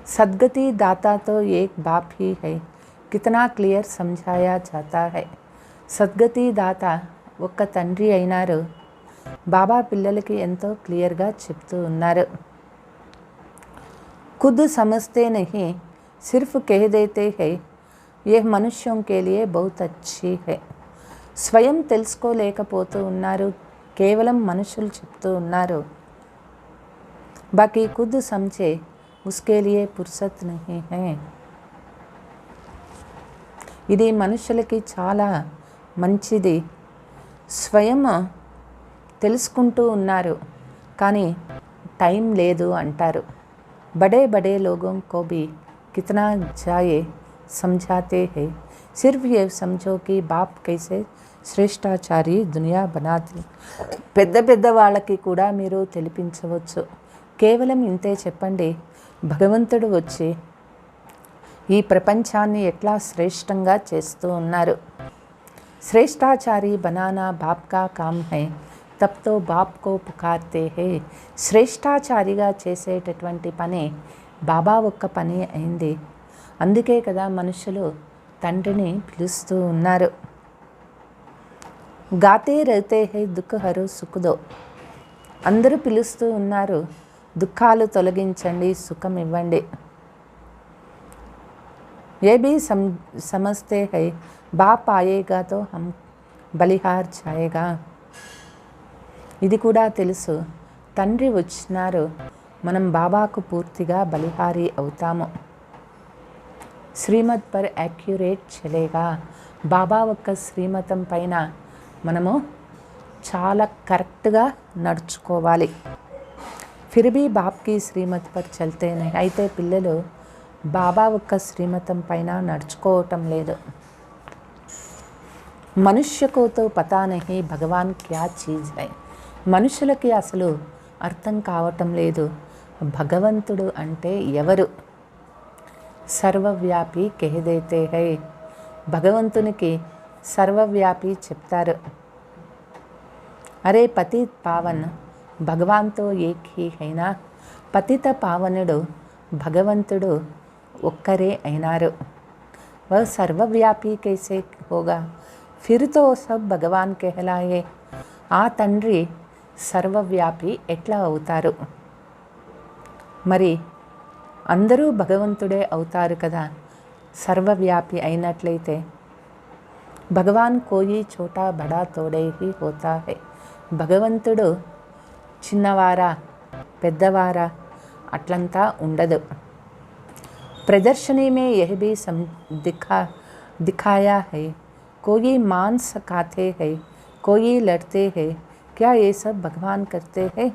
सदगति दाता तो एक बाप ही है, कितना क्लियर समझाया जाता है. సద్గతి దాత ఒక్క తండ్రి అయినారు. బాబా పిల్లలకి ఎంతో క్లియర్గా చెప్తూ ఉన్నారు. खुद समझते नहीं, सिर्फ कह देते हैं, यह मनुष्यों के लिए बहुत अच्छी है. స్వయం తెలుసుకోలేకపోతూ ఉన్నారు, కేవలం మనుషులు చెప్తూ ఉన్నారు. బాకీ ఖుద్ సమझे उसके लिए फुर्सत नहीं है. ఇది మనుషులకి చాలా మంచిది. స్వయం తెలుసుకుంటూ ఉన్నారు కానీ టైం లేదు అంటారు. बड़े बड़े लोगों को भी कितना जाए समझाते हैं, सिर्फ ये समझो कि बाप कैसे శ్రేష్టాచారి దునియా బనాతి. పెద్ద పెద్ద వాళ్ళకి కూడా మీరు తెలిపించవచ్చు. కేవలం ఇంతే చెప్పండి, భగవంతుడు వచ్చి ఈ ప్రపంచాన్ని ఎట్లా శ్రేష్టంగా చేస్తూ ఉన్నారు. శ్రేష్టాచారి బనానా బాప్ కా కామ్ హై, తబ్ తో బాప్ కో పుకార్తే హై. శ్రేష్టాచారిగా చేసేటటువంటి పని బాబా ఒక్క పని అయింది. అందుకే కదా మనుషులు తండ్రిని పిలుస్తూ ఉన్నారు. గాతే రహతే హై దుఃఖ హరో సుఖ్ దో. అందరూ పిలుస్తూ ఉన్నారు, దుఃఖాలు తొలగించండి, సుఖం ఇవ్వండి. ఏ భీ సమझते हैं, బాప్ ఆయేగా తో హమ్ బలిహార్ జాయేగా. ఇది కూడా తెలుసు, తండ్రి వచ్చినారు, మనం బాబాకు పూర్తిగా బలిహారీ అవుతాము. శ్రీమత్ పర్ యాక్యురేట్ చలేగా. బాబా ఒక్క శ్రీమతం పైన మనము చాలా కరెక్ట్గా నడుచుకోవాలి. ఫిర్ భీ బాప్ కీ శ్రీమత్ పర్ చల్తే నహీ. అయితే పిల్లలు బాబా ఒక్క శ్రీమతం పైన నడుచుకోవటం లేదు. మనుష్యకో తో పతా నహీ భగవాన్ క్యా చీజ్ హై. మనుషులకి అసలు అర్థం కావటం లేదు భగవంతుడు అంటే ఎవరు. సర్వవ్యాపి కహదేతే హై. భగవంతునికి సర్వవ్యాపి చెప్తారు. అరే పతిత్ పావన్ భగవాన్తో ఏక్ హీ అయినా. పతిత పావనుడు భగవంతుడు ఒక్కరే అయినారు. వह సర్వవ్యాపి कैसे होगा, फिर तो सब భగవాన్ कहलाए. ఆ తండ్రి సర్వవ్యాపి ఎట్లా అవుతారు? మరి అందరూ భగవంతుడే అవుతారు కదా సర్వవ్యాపి అయినట్లయితే. భగవాన్ కోయి చోటా బడా తోడే హీ హోతా హై. భగవంతుడు చిన్నవారా పెద్దవారా అట్లంతా ఉండదు. ప్రదర్శనీ మే యహ్ భీ दिखाया है, कोई मांस खाते हैं, कोई लड़ते हैं, क्या ये सब भगवान करते हैं.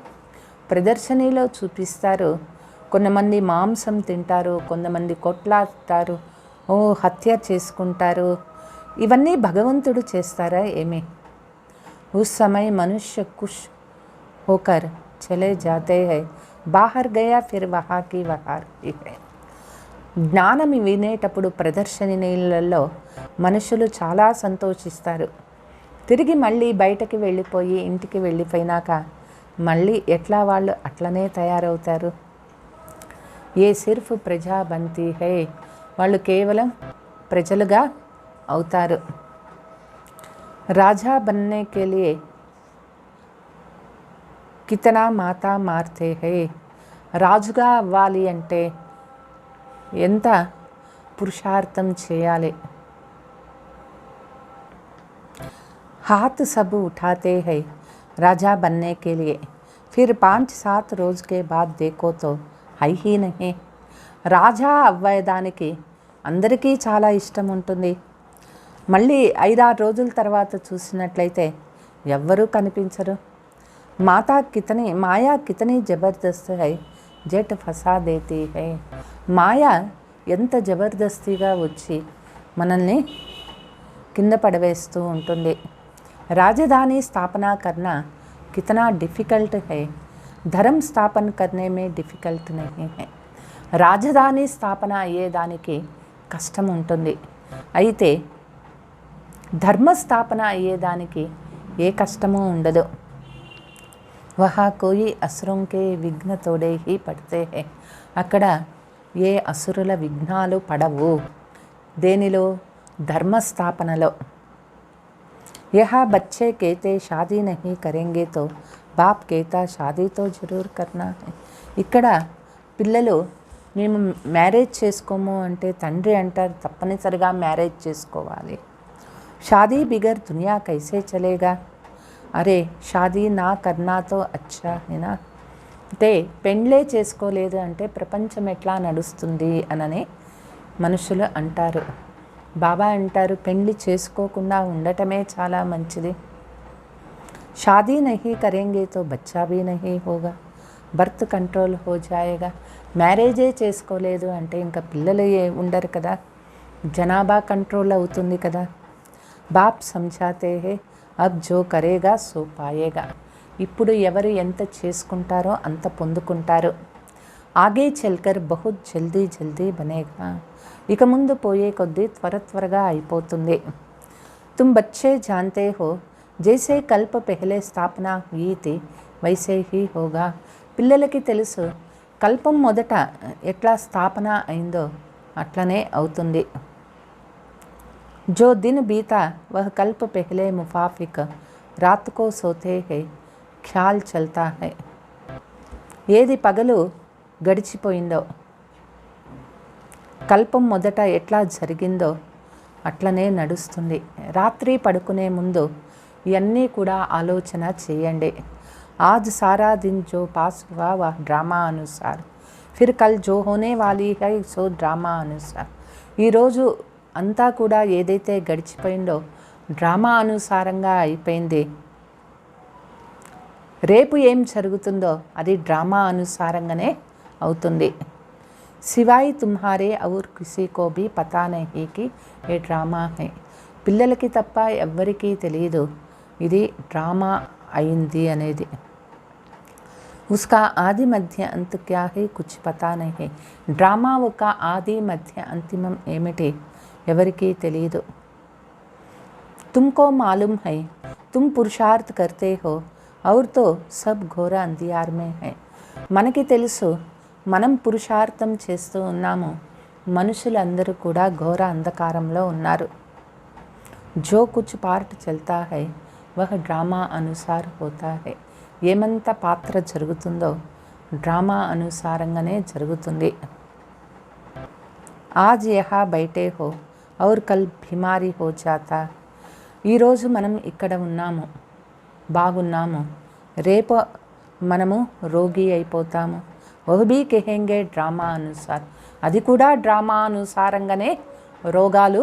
ప్రదర్శనీలో చూపిస్తారు, కొంతమంది మాంసం తింటారు, కొంతమంది కొట్లాడతారు, హత్య చేసుకుంటారు. ఇవన్నీ భగవంతుడు చేస్తారా ఏమి? उस समय मनुष्य खुश होकर चले जाते हैं, बाहर गया फिर वहाँ की वहार ही है. జ్ఞానం వినేటప్పుడు ప్రదర్శనీలలో మనుషులు చాలా సంతోషిస్తారు. తిరిగి మళ్ళీ బయటకి వెళ్ళిపోయి ఇంటికి వెళ్ళిపోయినాక మళ్ళీ ఎట్లా వాళ్ళు అట్లనే తయారవుతారు. ఏ సిర్ఫ్ ప్రజా బంతీ హై. వాళ్ళు కేవలం ప్రజలుగా అవుతారు. రాజా బన్నే కే లియే కితనా మాతా మార్తే హై. రాజుగా అవ్వాలి అంటే ఎంత పురుషార్థం చేయాలి. हाथ सब उठाते हैं राजा बनने के लिए, फिर 5-7 रोज के बाद देखो तो है ही नहीं. రాజా అవ్వడానికి అందరికీ చాలా ఇష్టం ఉంటుంది. మళ్ళీ 5-6 రోజుల తర్వాత చూసినట్లయితే ఎవ్వరూ కనిపించరు. మాయా కితనీ జబర్దస్త్ హై జట్ ఫసా దేతీ హై. మాయ ఎంత జబర్దస్తిగా వచ్చి మనల్ని కింద పడవేస్తూ ఉంటుంది. राजधानी स्थापना करना कितना डिफ़िकल्ट है, धर्म स्थापन करने में डिफ़िकल्ट नहीं है. రాజధాని స్థాపన అయ్యేదానికి కష్టం ఉంటుంది, అయితే ధర్మస్థాపన అయ్యేదానికి ఏ కష్టమూ ఉండదు. వహా కోయి అసురుంకే విఘ్న తోడే హీ పడితే హే. అక్కడ ఏ అసురుల విఘ్నాలు పడవు. దేనిలో? ధర్మస్థాపనలో. यह बच्चे कहते शादी नहीं करेंगे तो बाप कहता शादी तो जरूर करना है. ఇక్కడ పిల్లలు మేము మ్యారేజ్ చేసుకోము అంటే తండ్రి అంటారు తప్పనిసరిగా మ్యారేజ్ చేసుకోవాలి. షాదీ బిగర్ దునియా కైసే చలేగా. అరే షాదీ నా కర్నా తో అచ్చా హేనా. అంటే పెండ్లే చేసుకోలేదు అంటే ప్రపంచం ఎట్లా నడుస్తుంది అనని మనుషులు అంటారు. బాబా అంటారు పెళ్లి చేసుకోకుండా ఉండటమే చాలా మంచిది. షాదీ నహీ కరేంగే తో బచ్చా భీ నహీ హోగా, బర్త్ కంట్రోల్ హో జాయేగా. మ్యారేజే చేసుకోలేదు అంటే ఇంకా పిల్లలు ఉండరు కదా, జనాభా కంట్రోల్ అవుతుంది కదా. బాప్ సమझाते हैं अब जो करेगा सो पाएगा. ఇప్పుడు ఎవరు ఎంత చేసుకుంటారో అంత పొందుకుంటారు. ఆగే చల్కర్ బహుత్ జల్దీ జల్దీ బనేగా. ఇక ముందు పోయే కొద్దీ త్వరగా అయిపోతుంది. तुम बच्चे जानते हो जैसे कल्प पहले स्थापना हुई थी वैसे ही होगा. పిల్లలకి తెలుసు కల్పం మొదట ఎట్లా స్థాపన అయిందో అట్లనే అవుతుంది. जो दिन बीता वह कल्प पहले मुफाफिक रात को सोते हैं ख्याल चलता है. ఏది పగలు గడిచిపోయిందో కల్పం మొదట ఎట్లా జరిగిందో అట్లనే నడుస్తుంది. రాత్రి పడుకునే ముందు ఇవన్నీ కూడా ఆలోచన చేయండి. आज सारा दिन जो पास हुआ वह ड्रामा अनुसार, फिर कल जो होने वाली है सो ड्रामा अनुसार. ఈరోజు అంతా కూడా ఏదైతే గడిచిపోయిందో డ్రామా అనుసారంగా అయిపోయింది. రేపు ఏం జరుగుతుందో అది డ్రామా అనుసారంగానే అవుతుంది. సివాయి తుమ్హారే ఔర్ కిసీ కో భీ పతా నహీ కి ఏ డ్రామా హై. పిల్లలకి తప్ప ఎవ్వరికీ తెలియదు ఇది డ్రామా అయింది అనేది. उसका आदि मध्य अंत क्या है कुछ पता नहीं. డ్రామా ఒక ఆది మధ్య అంతిమం ఏమిటి ఎవరికీ తెలియదు. तुमको मालूम है तुम पुरुषार्थ करते हो और तो सब घोर अंधियार में है. మనకి తెలుసు మనం పురుషార్థం చేస్తూ ఉన్నాము, మనుషులందరూ కూడా ఘోర అంధకారంలో ఉన్నారు. जो कुछ पार्ट चलता है वह ड्रामा अनुसार होता है. ఏమంత పాత్ర జరుగుతుందో డ్రామా అనుసారంగానే జరుగుతుంది. ఆజ్ యహా బైటే హో ఔర్ కల్ బీమారీ హో జాతా. ఈరోజు మనం ఇక్కడ ఉన్నాము, బాగున్నాము, రేపు మనము రోగి అయిపోతాము. వహ్బీ కెహెంగే డ్రామా అనుసార్. అది కూడా డ్రామా అనుసారంగానే రోగాలు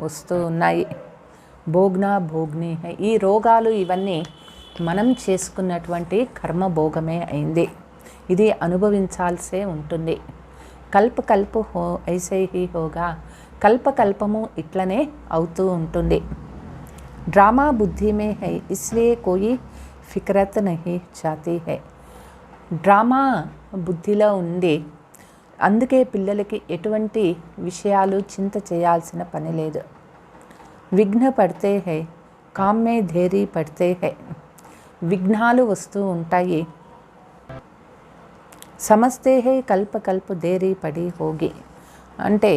వస్తూ ఉన్నాయి. భోగ్నా భోగ్ని. ఈ రోగాలు ఇవన్నీ మనం చేసుకున్నటువంటి కర్మభోగమే అయింది. ఇది అనుభవించాల్సే ఉంటుంది. కల్ప హో ఐసే హీ హోగా. కల్పము ఇట్లనే అవుతూ ఉంటుంది. డ్రామా బుద్ధి మే హై ఇస్లియే కోయి ఫిక్రత్ నహీ చాతీ హై. డ్రామా బుద్ధిలో ఉంది, అందుకే పిల్లలకి ఎటువంటి విషయాలు చింత చేయాల్సిన పని లేదు. విఘ్న పడితే హై కామ్మే ధేరీ పడితే హై. విఘ్నాలు వస్తూ ఉంటాయి. సమస్తే హై కల్ప దేరీ పడి హోగి. అంటే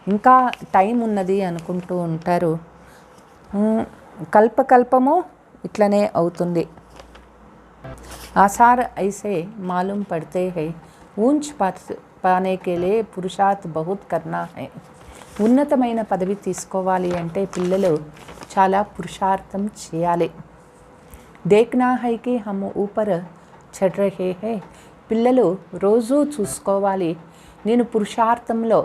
ఇంకా టైం ఉన్నది అనుకుంటూ ఉంటారు. కల్పము ఇట్లనే అవుతుంది. आसार ऐसे मालूम पड़ते हैं ऊंच पाने के लिए పురుషార్థ్ बहुत करना है. ఉన్నతమైన పదవి తీసుకోవాలి అంటే పిల్లలు చాలా పురుషార్థం చేయాలి. देखना है कि हम ऊपर चढ़ रहे हैं. పిల్లలు రోజూ చూసుకోవాలి నేను పురుషార్థంలో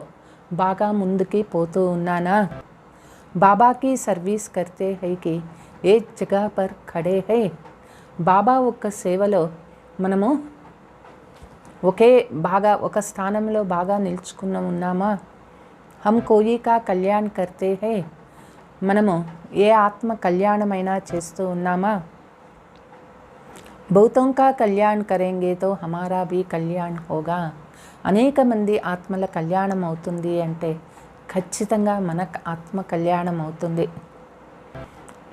బాగా ముందుకి పోతూ ఉన్నానా. బాబాకి సర్వీస్ करते हैं कि एक जगह पर खड़े हैं. బాబా ఒక్క సేవలో మనము ఒక స్థానంలో బాగా నిల్చుకున్న ఉన్నామా. హమ్ కోయి కా కళ్యాణ్ కర్తే హై. మనము ఏ ఆత్మ కళ్యాణమైనా చేస్తూ ఉన్నామా. बहुतों का कल्याण करेंगे तो हमारा भी कल्याण होगा. అనేక మంది ఆత్మల కళ్యాణం అవుతుంది అంటే ఖచ్చితంగా మన ఆత్మ కళ్యాణం అవుతుంది.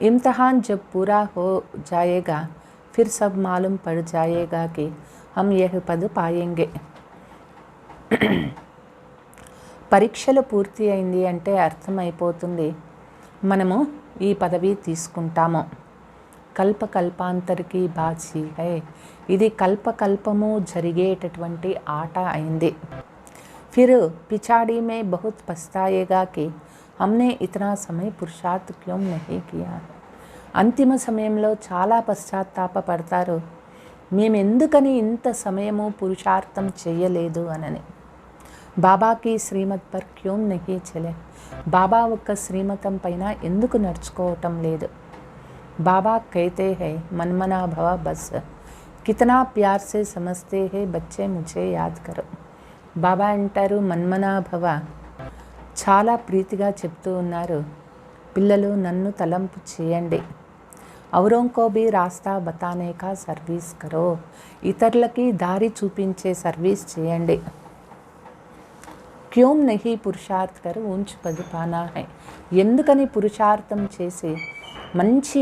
इम्तिहान जब पूरा हो जाएगा फिर सब मालूम पड़ जाएगा कि हम यह पद पाएंगे. పరీక్షలు పూర్తి అయింది అంటే అర్థమైపోతుంది మనము ఈ పదవి తీసుకుంటాము. కల్పకల్పాంతరికి బాజీ హై. ఇది కల్పకల్పము జరిగేటటువంటి ఆట అయింది. फिर पिछाड़ी में बहुत पछताएगा कि हमने इतना समय पुरुषार्थ क्यों नहीं किया. అంతిమ సమయంలో చాలా పశ్చాత్తాపపడతారు మేము ఎందుకని ఇంత సమయము పురుషార్థం చేయలేదు అనని. బాబాకి శ్రీమత్ పర్ క్యూ నహీ చలే. బాబా ఒక్క శ్రీమతం పైన ఎందుకు నడుచుకోవటం లేదు. बाबा कहते हैं मनमना भव बस. कितना प्यार से समझते हैं बच्चे मुझे याद करो. బాబా అంటారు మన్మనా భవ. చాలా ప్రీతిగా చెప్తూ ఉన్నారు పిల్లలు నన్ను తలంపు చేయండి. ఔరోं को भी रास्ता बताने का सर्विस करो. ఇతరులకి దారి చూపించే సర్వీస్ చేయండి. క్యోం నహీ పురుషార్థ్ కర్ ఊంచ్ పద్ పానా హై. ఎందుకని పురుషార్థం చేసి మంచి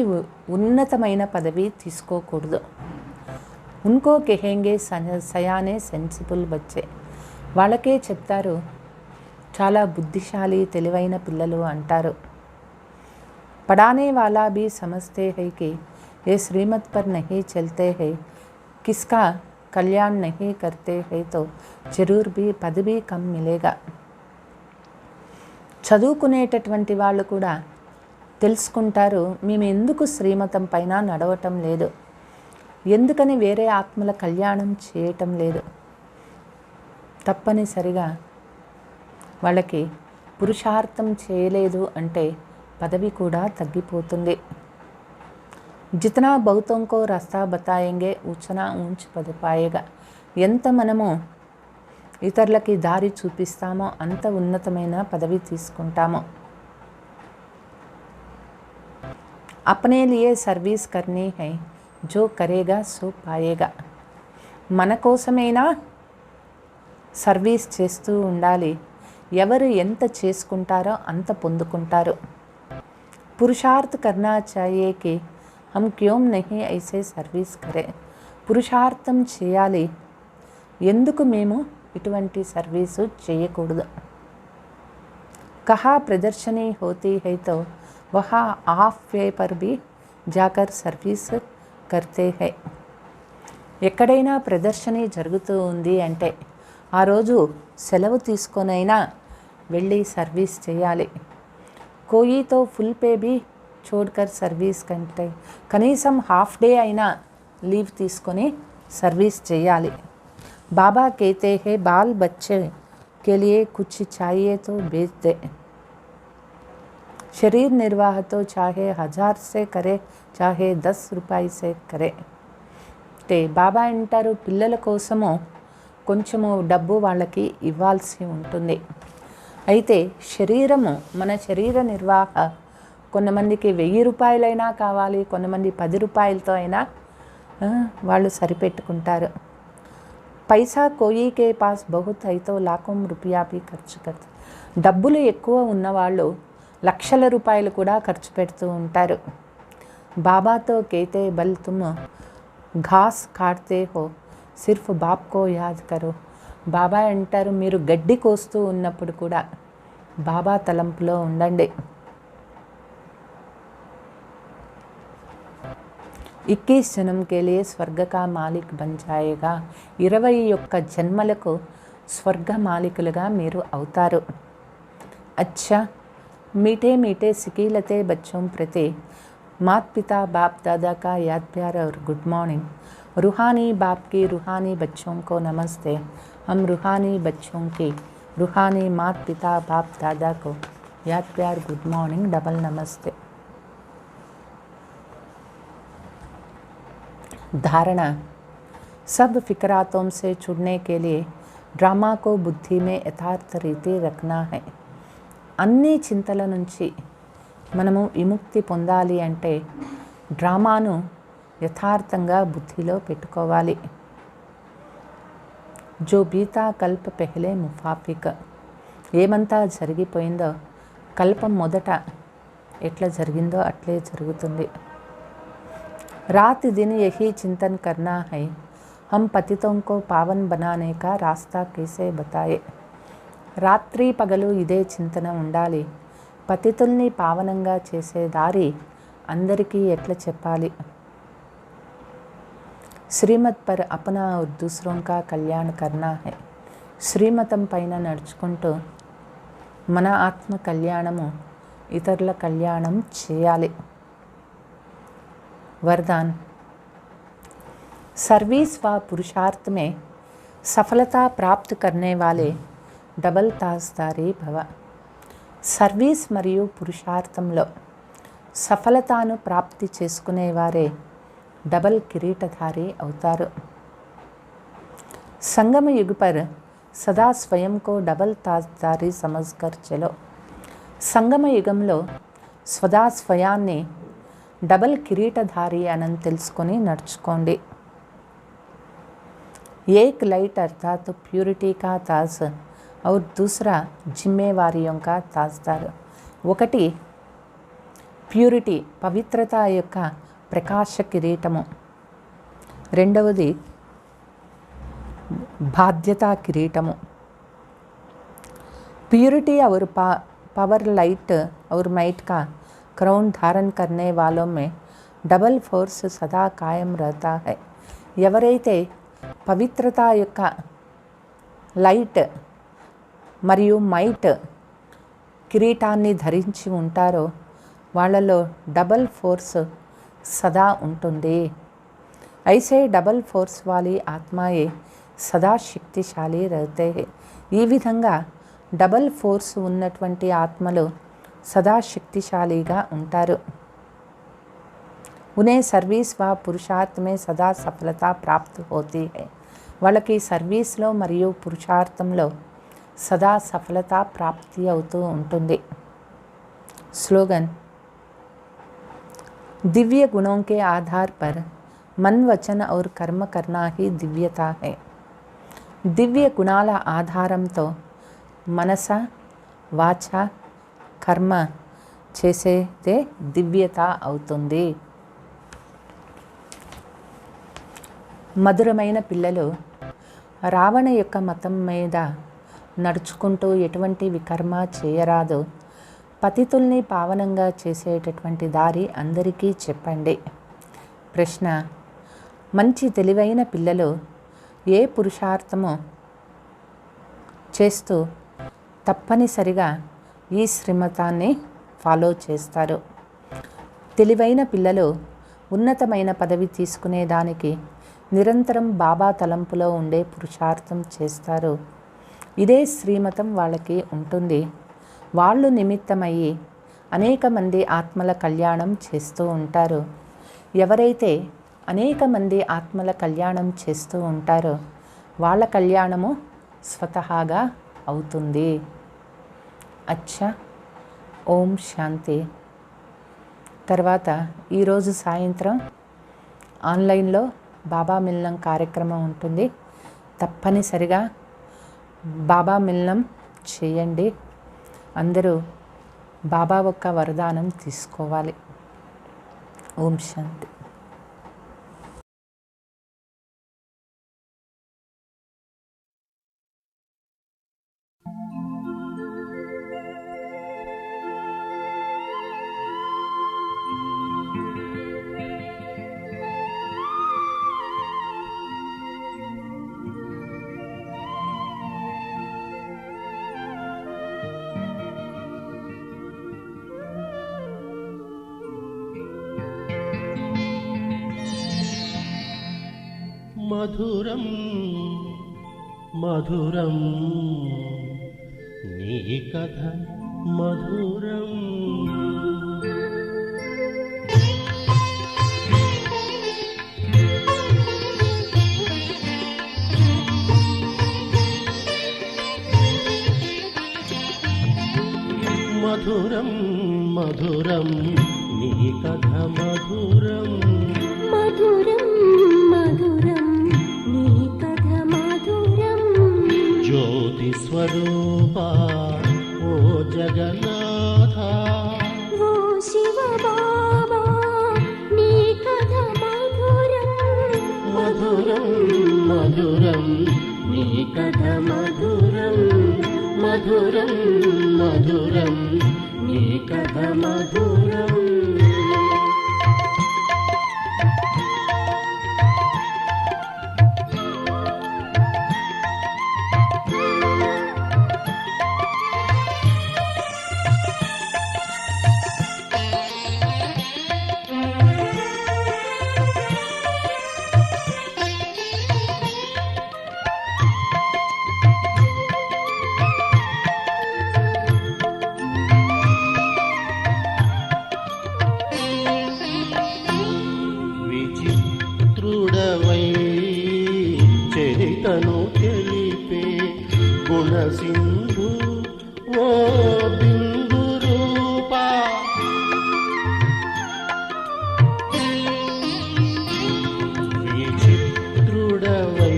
ఉన్నతమైన పదవి తీసుకోకూడదు. ఉన్కో కెహెంగే సయానే సెన్సిబుల్ బచ్చే. వాళ్ళకే చెప్తారు చాలా బుద్ధిశాలి తెలివైన పిల్లలు అంటారు. పడానే వాలా भी समझते हैं कि ये श्रीमत पर नहीं चलते हैं किसका कल्याण नहीं करते हैं तो जरूर भी पद भी कम मिलेगा. చదువుకునేటటువంటి వాళ్ళు కూడా తెలుసుకుంటారు మేము ఎందుకు శ్రీమతం పైన నడవటం లేదు, ఎందుకని వేరే ఆత్మల కళ్యాణం చేయటం లేదు. తప్పనిసరిగా వాళ్ళకి పురుషార్థం చేయలేదు అంటే పదవి కూడా తగ్గిపోతుంది. జితనా బహుతోं को रास्ता बताएंगे उतना ऊंच पद पाएगा. ఎంత మనము ఇతరులకి దారి చూపిస్తామో అంత ఉన్నతమైన పదవి తీసుకుంటామో. अपने लिए सर्विस करनी है जो करेगा सो पाएगा. మన కోసమైనా సర్వీస్ చేస్తూ ఉండాలి. ఎవరు ఎంత చేసుకుంటారో అంత పొందుకుంటారు. పురుషార్థ్ కర్నా చాహియే కి हम क्यों नहीं ऐसे सर्विस करें. పురుషార్థం చేయాలి ఎందుకు మేము ఇటువంటి సర్వీసు చేయకూడదు. కహా ప్రదర్శనీ హోతీ హై తో वहाँ हाफ वे पर भी जाकर सर्विस करते हैं. ఎక్కడైనా ప్రదర్శన జరుగుతూ ఉంది అంటే ఆ రోజు సెలవు తీసుకొనైనా వెళ్ళి సర్వీస్ చేయాలి. కోయి తో ఫుల్ పే भी छोड़कर सर्विस కంటే కనీసం హాఫ్ డే అయినా లీవ్ తీసుకొని సర్వీస్ చేయాలి. బాబా कहते हैं बाल बच्चे के लिए कुछ चाहिए तो भेज दे. शरीर निर्वाह तो चाहे 1000 से करे चाहे 10 रुपये से करे. అంటే బాబా అంటారు పిల్లల కోసము కొంచెము డబ్బు వాళ్ళకి ఇవ్వాల్సి ఉంటుంది. అయితే శరీరము మన శరీర నిర్వాహ కొంతమందికి 1000 రూపాయలైనా కావాలి, కొంతమంది 10 రూపాయలతో అయినా వాళ్ళు సరిపెట్టుకుంటారు. పైసా కోయి కే పాస్ బహుత్ అయితే లాఖోం రూపాయ भी ఖర్చు करते. డబ్బులు ఎక్కువ ఉన్నవాళ్ళు లక్షల రూపాయలు కూడా ఖర్చు పెడుతూ ఉంటారు. బాబాతో कहते बल तुम घास काटते हो सिर्फ बाप को याद करो. బాబా అంటారు మీరు గడ్డి కోస్తూ ఉన్నప్పుడు కూడా బాబా తలంపులో ఉండండి. 21 जन्म के लिए स्वर्ग का मालिक बन जाएगा. 21 జన్మలకు స్వర్గ మాలికులుగా మీరు అవుతారు. अच्छा, मीठे मीठे सिकीलते बच्चों प्रति माता पिता बाप दादा का याद प्यार और गुड मॉर्निंग. रूहानी बाप की रूहानी बच्चों को नमस्ते. हम रूहानी बच्चों की रूहानी माता पिता बाप दादा को याद प्यार गुड मॉर्निंग डबल नमस्ते. धारणा. सब फिक्रातों से छुड़ने के लिए ड्रामा को बुद्धि में यथार्थ रीति रखना है. అన్ని చింతల నుంచి మనము విముక్తి పొందాలి అంటే డ్రామాను యథార్థంగా బుద్ధిలో పెట్టుకోవాలి. జో బీతా కల్ప పెహలే ముఫాఫిక్. ఏమంతా జరిగిపోయిందో కల్పం మొదట ఎట్లా జరిగిందో అట్లే జరుగుతుంది. रात दिन यही चिंतन करना है. हम पतितों को पावन बनाने का रास्ता कैसे बताए. రాత్రి పగలు ఇదే చింతన ఉండాలి. పతితుల్ని పావనంగా చేసే దారి అందరికీ ఎట్లా చెప్పాలి. శ్రీమత్ పర్ అపనా और दूसरों का कल्याण करना है. శ్రీమతం పైన నడుచుకుంటూ మన ఆత్మ కళ్యాణము ఇతరుల కళ్యాణం చేయాలి. वरदान. सर्विस व पुरुषार्थ में सफलता प्राप्त करने वाले डबल ताजदारी भव. సర్వీస్ మరియు పురుషార్థంలో సఫలతను ప్రాప్తి చేసుకునేవారే డబల్ కిరీటధారి అవుతారు. संगम युग पर सदा स्वयं को डबल ताजदारी समझकर चलो. సంగమ యుగంలో సదా స్వయాన్ని డబల్ కిరీటధారి అని తెలుసుకొని నడుచుకోండి. एक लाइट अर्थात प्यूरिटी का ताज और दूसरा जिम्मेवारियों का ताजदार. ఒకటి ప్యూరిటీ పవిత్రత యొక్క ప్రకాశ కిరీటము, రెండవది బాధ్యతా కిరీటము. प्यूरिटी और पावर लाइट और माइट का क्राउन धारण करने वालों में डबल फोर्स सदा कायम रहता है. ఎవరైతే పవిత్రత యొక్క లైట్ మరియు మైట్ కిరీటాన్ని ధరించి ఉంటారో వాళ్ళలో డబల్ ఫోర్స్ సదా ఉంటుంది. ఐసే డబల్ ఫోర్స్ వాली ఆత్మాయే సదా శక్తిశాలి रहते हैं. ఈ విధంగా డబల్ ఫోర్స్ ఉన్నటువంటి ఆత్మలు సదా శక్తిశాలిగా ఉంటారు. उन्हें सर्विस व पुरुषार्थ में सदा सफलता प्राप्त होती है. వాళ్ళకి సర్వీస్లో మరియు పురుషార్థంలో సదా సఫలత ప్రాప్తి అవుతూ ఉంటుంది. स्लोगन. दिव्य गुणों के आधार पर मन वचन और कर्म करना ही दिव्यता है. దివ్య గుణాల ఆధారంతో మనస వాచ కర్మ చేసేదే దివ్యత అవుతుంది. మధురమైన పిల్లలు రావణ యొక్క మతం మీద నడుచుకుంటూ ఎటువంటి వికర్మ చేయరాదు. పతితుల్ని పావనంగా చేసేటటువంటి దారి అందరికీ చెప్పండి. ప్రశ్న. మంచి తెలివైన పిల్లలు ఏ పురుషార్థము చేస్తూ తప్పనిసరిగా ఈ శ్రీమతాన్ని ఫాలో చేస్తారు. తెలివైన పిల్లలు ఉన్నతమైన పదవి తీసుకునేదానికి నిరంతరం బాబా తలంపులో ఉండే పురుషార్థం చేస్తారు. ఇదే శ్రీమతం వాళ్ళకి ఉంటుంది. వాళ్ళు నిమిత్తమయ్యి అనేక మంది ఆత్మల కళ్యాణం చేస్తూ ఉంటారు. ఎవరైతే అనేక మంది ఆత్మల కళ్యాణం చేస్తూ ఉంటారో వాళ్ళ కళ్యాణము స్వతహాగా అవుతుంది. అచ్చా, ఓం శాంతి. తర్వాత ఈరోజు సాయంత్రం ఆన్లైన్లో బాబా మిలనం కార్యక్రమం ఉంటుంది. తప్పనిసరిగా బాబా మిలనం చేయండి. అందరూ బాబా యొక్క వరదానం తీసుకోవాలి. ఓం శాంతి. మధురం మధురం నీ కథ మధురం. మధురం మధురం నీ కథ మధురం. మధురం మధురం నీ కథ మధురం. జ్యోతి స్వరూపా ఓ జగన్నాథ, ఓ శివ బాబా నీ కథ మధురం. మధురం మధురం నీ కథ మధురం. మధురం మధురం నీ కథ మధురం. విచిత్రుడవై చరితను తెలిపే గుణసింధు ఓ బిందు రూపా, విచిత్రుడవై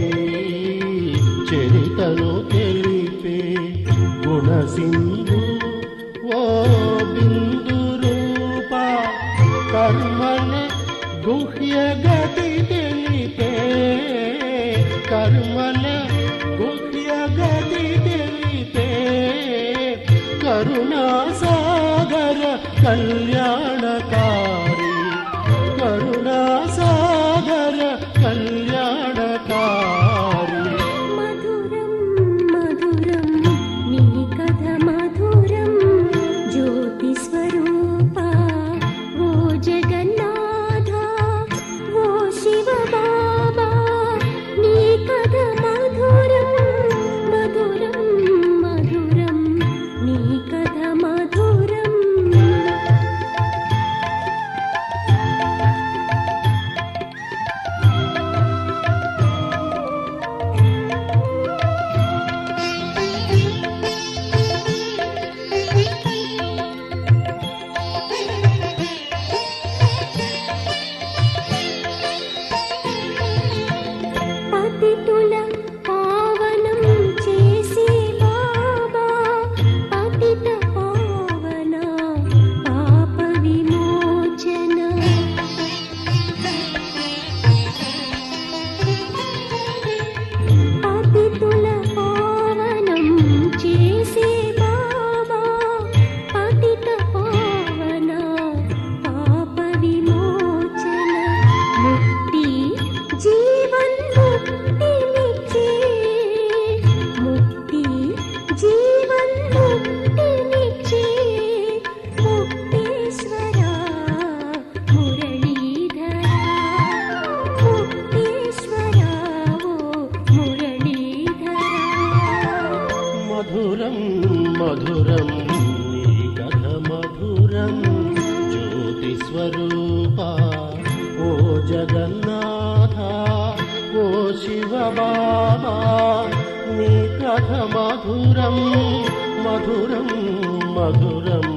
చరితను తెలిపే గుణసింధు ఓ బిందు రూపా, కర్మణ గుహ్య గతి తెలిపే, కర్మణ గుహ్య గతి తెలిపే, కరుణా సాగర కళ్యాణకారి, కరుణా సాగర కళ్యాణకారి. మధురం మధురం నీ కథ మధురం. జ్యోతి స్వరూపా ఓ జగన్నాథ, ఓ శివ బాబా నీ కథ మధురం. మధురం మధురం నీ కథ మధురం. పతితుల పావనం చేసి బాబా, పతిత పావన పాప విమోచన. పతితుల పావనం చేసి బాబా, పతిత పావన పాప విమోచన. ముక్తి జీవన్ ముక్తినిచ్చే, ముక్తి జీవన్ ముక్తినిచ్చే ముక్తేశ్వరా మురళీధరా, ముక్తేశ్వరా ఓ మురళీధరా. మధురం మధురం నీ కథ మధురం. జ్యోతి స్వరూపా ఓ జగన్నాథ, ఓ శివ బాబా నీ కథ మధురం. మధురం మధురం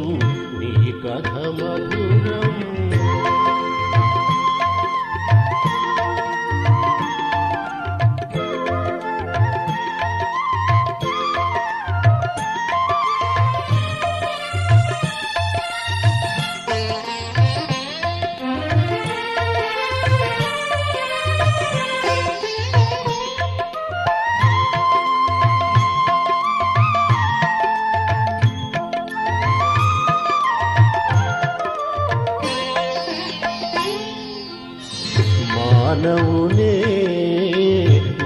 నీ కథ మధురం. మానవునే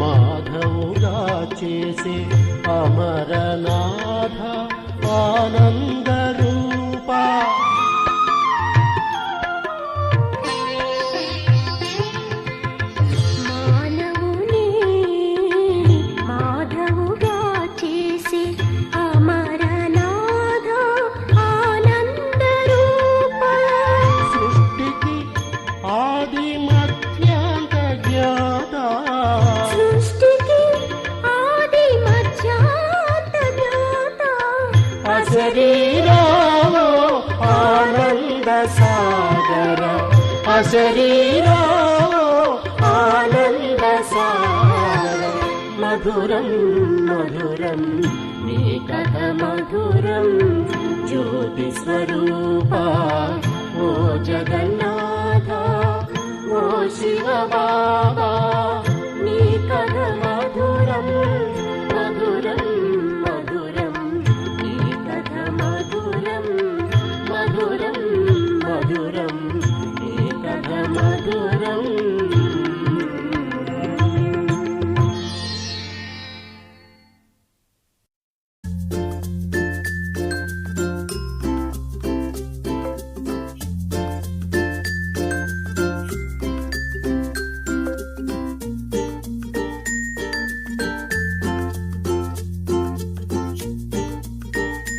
మాధవుగా చేసే అమరనాథ ఆనంద రూపా, మానవునే శరీరా ఆనంద సారం మధురం మధురం నీ కథ మధురం జ్యోతి స్వరూప ఓ జగన్నాథ ఓ శివ బాబా నీ కథ మధురం మధురం మధురం నీ కథ మధురం మధురం మధురం